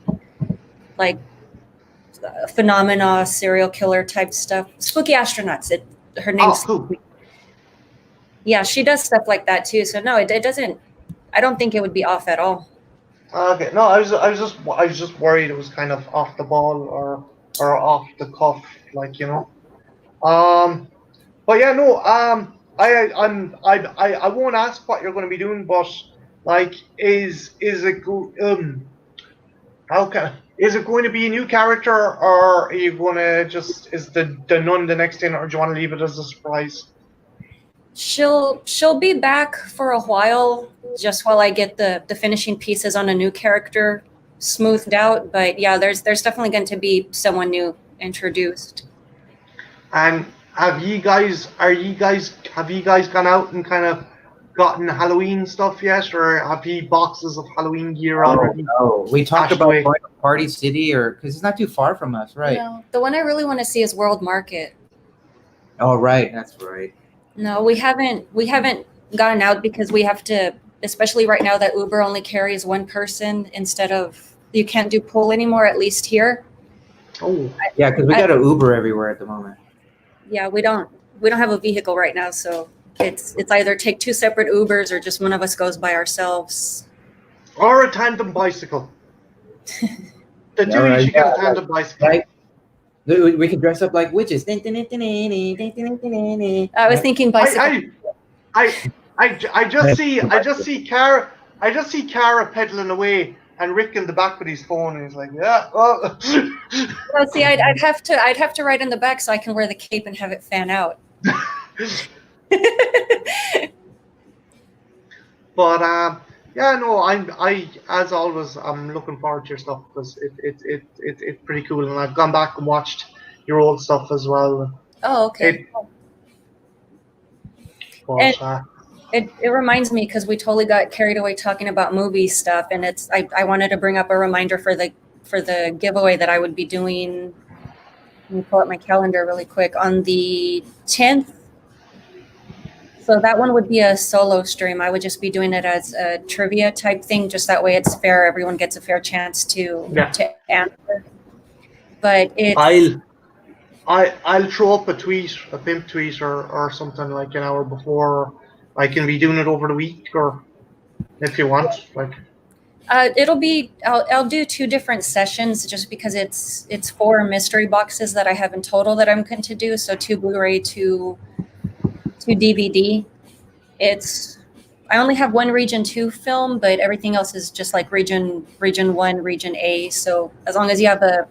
like phenomena, serial killer type stuff. Spooky Astronauts. Her name's Oh, cool. Yeah, she does stuff like that too. So no, it doesn't. I don't think it would be off at all. Okay, no, I was just worried it was kind of off the ball or off the cuff, like, you know. But yeah, no, I won't ask what you're going to be doing, but like, is it is it going to be a new character, or are you going to is the nun the next in, or do you want to leave it as a surprise? She'll be back for a while, just while I get the finishing pieces on a new character smoothed out. But yeah, there's definitely going to be someone new introduced. And have you guys gone out and kind of gotten Halloween stuff yet, or have you boxes of Halloween gear already? No, we talked about Ashley. going to Party City, or because it's not too far from us, right? No, the one I really want to see is World Market. Oh, right, that's right. No, we haven't gotten out because we have to, especially right now that Uber only carries one person instead of, you can't do pull anymore, at least here. Oh, Yeah, because we got an Uber everywhere at the moment. Yeah, we don't have a vehicle right now, so it's either take two separate Ubers or just one of us goes by ourselves. or a tandem bicycle. The two right, you should get yeah, a tandem bicycle. Right? We could dress up like witches. I I was thinking bicycle. I just see Cara pedaling away and Rick in the back with his phone, and he's like, yeah. Oh. Well, see, I'd have to ride in the back so I can wear the cape and have it fan out. But yeah, no, I as always, I'm looking forward to your stuff because it's pretty cool, and I've gone back and watched your old stuff as well. Oh, okay. It reminds me because we totally got carried away talking about movie stuff, and I wanted to bring up a reminder for the giveaway that I would be doing. Let me pull up my calendar really quick on the 10th So that one would be a solo stream. I would just be doing it as a trivia type thing, just that way it's fair. Everyone gets a fair chance to answer. But I'll throw up a tweet, a pimp tweet, or something like an hour before. I can be doing it over the week, or if you want, like. It'll be. I'll do 2 different sessions just because it's 4 mystery boxes that I have in total that I'm going to do. So 2 Blu-ray, 2 DVD. I only have 1 Region 2 film, but everything else is just like Region 1, Region A. So as long as you have a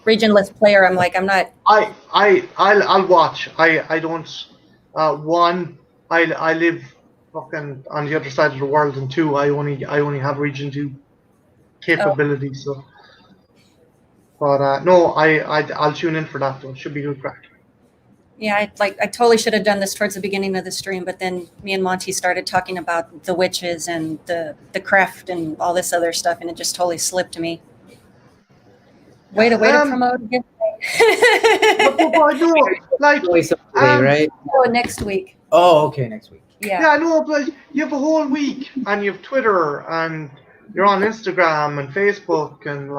regionless player, I'm not. I'll watch. I don't. I live fucking on the other side of the world, and 2, I only have Region 2 capability. Oh. So, but no, I'll tune in for that though. It should be good crack. Yeah, I totally should have done this towards the beginning of the stream, but then me and Monty started talking about the witches and the craft and all this other stuff, and it just totally slipped me. Way to promote a giveaway. I know, like, right? Oh, next week. Oh, okay, next week. Yeah. Yeah, no, but you have a whole week, and you have Twitter, and you're on Instagram and Facebook, and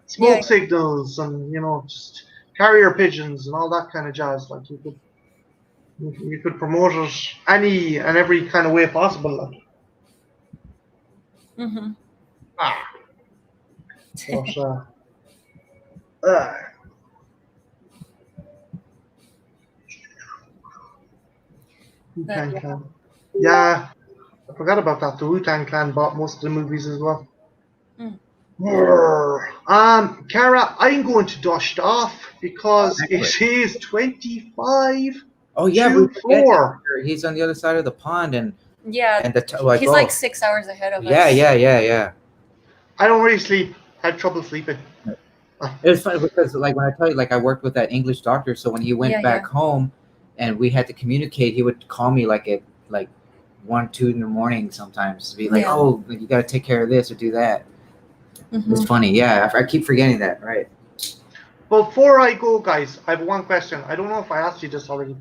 smoke signals, and just carrier pigeons and all that kind of jazz. Like you could promote it any and every kind of way possible. Like. Mm-hmm. Wu-Tang Clan. Yeah, I forgot about that. The Wu-Tang Clan bought most of the movies as well. Cara, I'm going to dust off because it is 25. Oh yeah, 4. He's on the other side of the pond, and he's like 6 hours ahead of us. Yeah. I don't really sleep. I have trouble sleeping. It was funny because, like, when I tell you, like, I worked with that English doctor, so when he went back home, and we had to communicate, he would call me like at 1, 2 in the morning sometimes to be like, "Oh, you got to take care of this or do that." Mm-hmm. It's funny, I keep forgetting that, right? Before I go, guys, I have one question. I don't know if I asked you this already.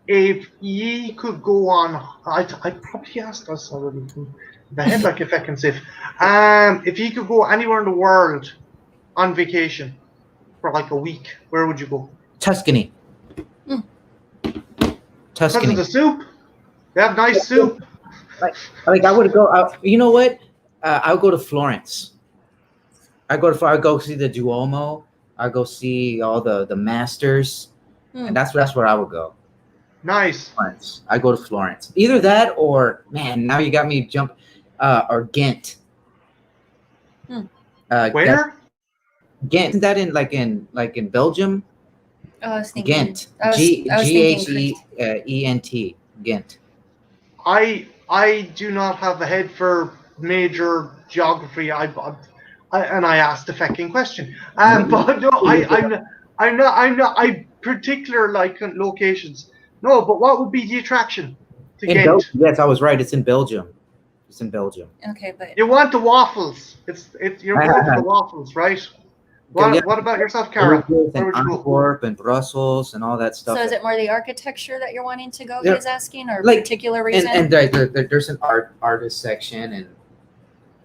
If ye could go on, I probably asked this already. The head like if I can say, if you could go anywhere in the world on vacation for like a week, where would you go? Tuscany. Tuscany. Because of the soup. They have nice soup. Like I would go. You know what? I would go to Florence. I go see the Duomo. I go see all the masters, and that's where I would go. Nice. Florence. I go to Florence. Either that or now you got me jump. Or Ghent. Where? Ghent. Isn't that in Belgium? Oh, I was thinking Ghent. Ghent. Ghent. I do not have a head for major geography. I asked the fucking question. But no, I'm not. I particular locations. No, but what would be the attraction to Ghent? Yes, I was right. It's in Belgium. It's in Belgium. Okay, but you want the waffles. You're going for the waffles, right? What about yourself, Cara? Where would you go? Antwerp and Brussels and all that stuff. So is it more the architecture that you're wanting to go? He's asking, or a particular reason? And there's an artist section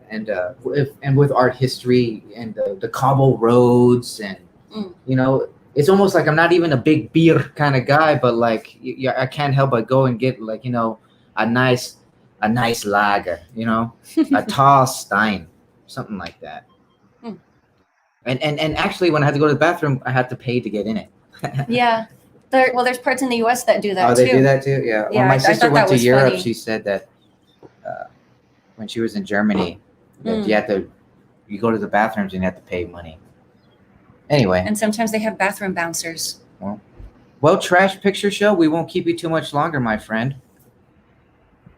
and with art history and the cobble roads and it's almost like I'm not even a big beer kind of guy, but I can't help but go and get a nice lager, a tall stein, something like that. And actually, when I had to go to the bathroom, I had to pay to get in it. Yeah. There's parts in the U.S. that do that too. Oh, they do that too? Yeah. When my sister went to Europe, funny. She said that when she was in Germany, that you go to the bathrooms and you have to pay money. Anyway. And sometimes they have bathroom bouncers. Well, Trash Picture Show, we won't keep you too much longer, my friend.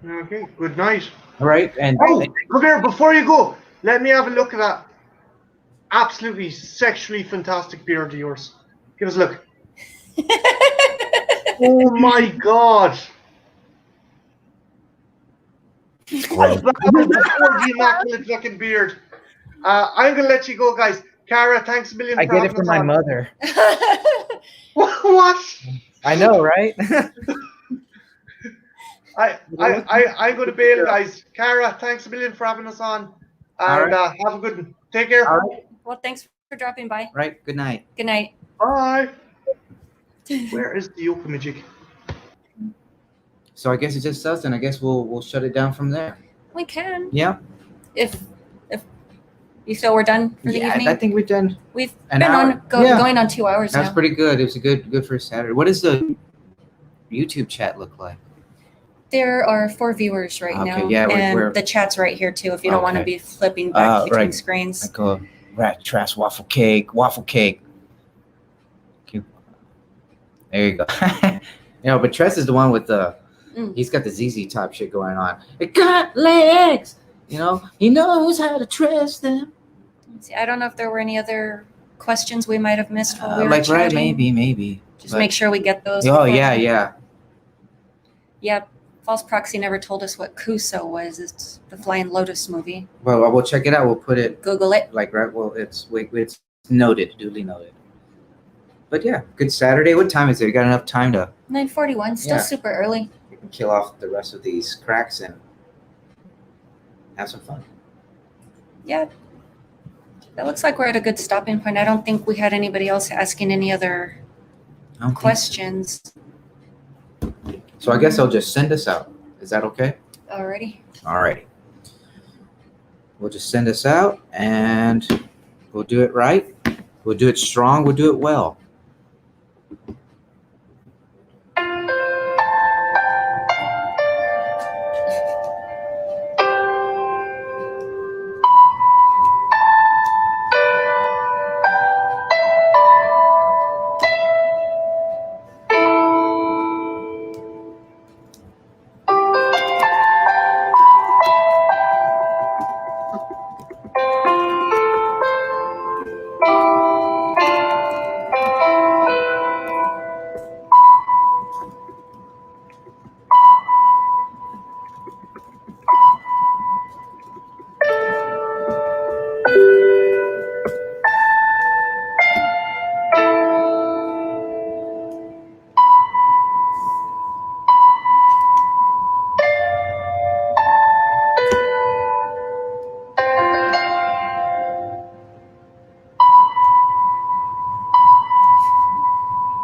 Okay, good night. All right. And come here, before you go, let me have a look at that absolutely sexually fantastic beard of yours. Give us a look. Oh my God. The immaculate fucking beard. I'm going to let you go, guys. Cara, thanks a million. I get it from my mother. What? I know, right? I go to bail, guys. Cara, thanks a million for having us on. And have a good one. Take care. All right. Well, thanks for dropping by. Right. Good night. Good night. Bye. Where is the yoga magic? So I guess it's just us, and I guess we'll shut it down from there. We can. Yeah. If you feel we're done for the evening. I think we're done. We've An been hour. going on 2 hours That's now. pretty good. It was a good first Saturday. What does the YouTube chat look like? There are 4 viewers right Okay, now. yeah, and we're- the chat's right here too if you don't want to Okay. be flipping back between right. screens. Like a rat trash waffle cake. Cute. There you go. But Tress is the one with the. He's got the ZZ Top shit going on. It got legs. He knows how to trust them. Let's see, I don't know if there were any other questions we might have missed while we were chatting. Right, maybe. Just make sure we get those. Oh, before- yeah. Yeah, False Proxy never told us what Kuso was. It's the Flying Lotus movie. Well, we'll check it out. We'll put it Google it. it's noted, duly noted. But yeah, good Saturday. What time is it? We got enough time to 9:41, still Yeah. super early. kill off the rest of these cracks and have some fun. Yeah. It looks like we're at a good stopping point. I don't think we had anybody else asking any other questions So I guess I'll just send us out. Is that okay? already. All righty. We'll just send us out and we'll do it right. We'll do it strong. We'll do it well.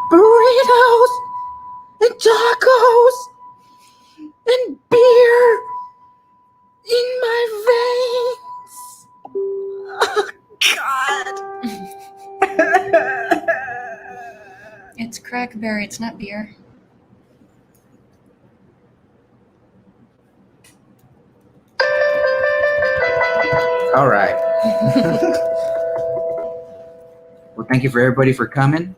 Burritos and tacos and beer in my veins. Oh, God. It's crackberry, it's not beer. All right. Well, thank you for everybody for coming.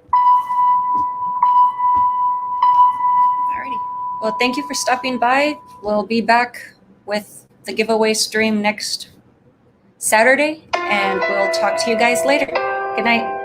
Alrighty. Well, thank you for stopping by. We'll be back with the giveaway stream next Saturday, and we'll talk to you guys later. Good night.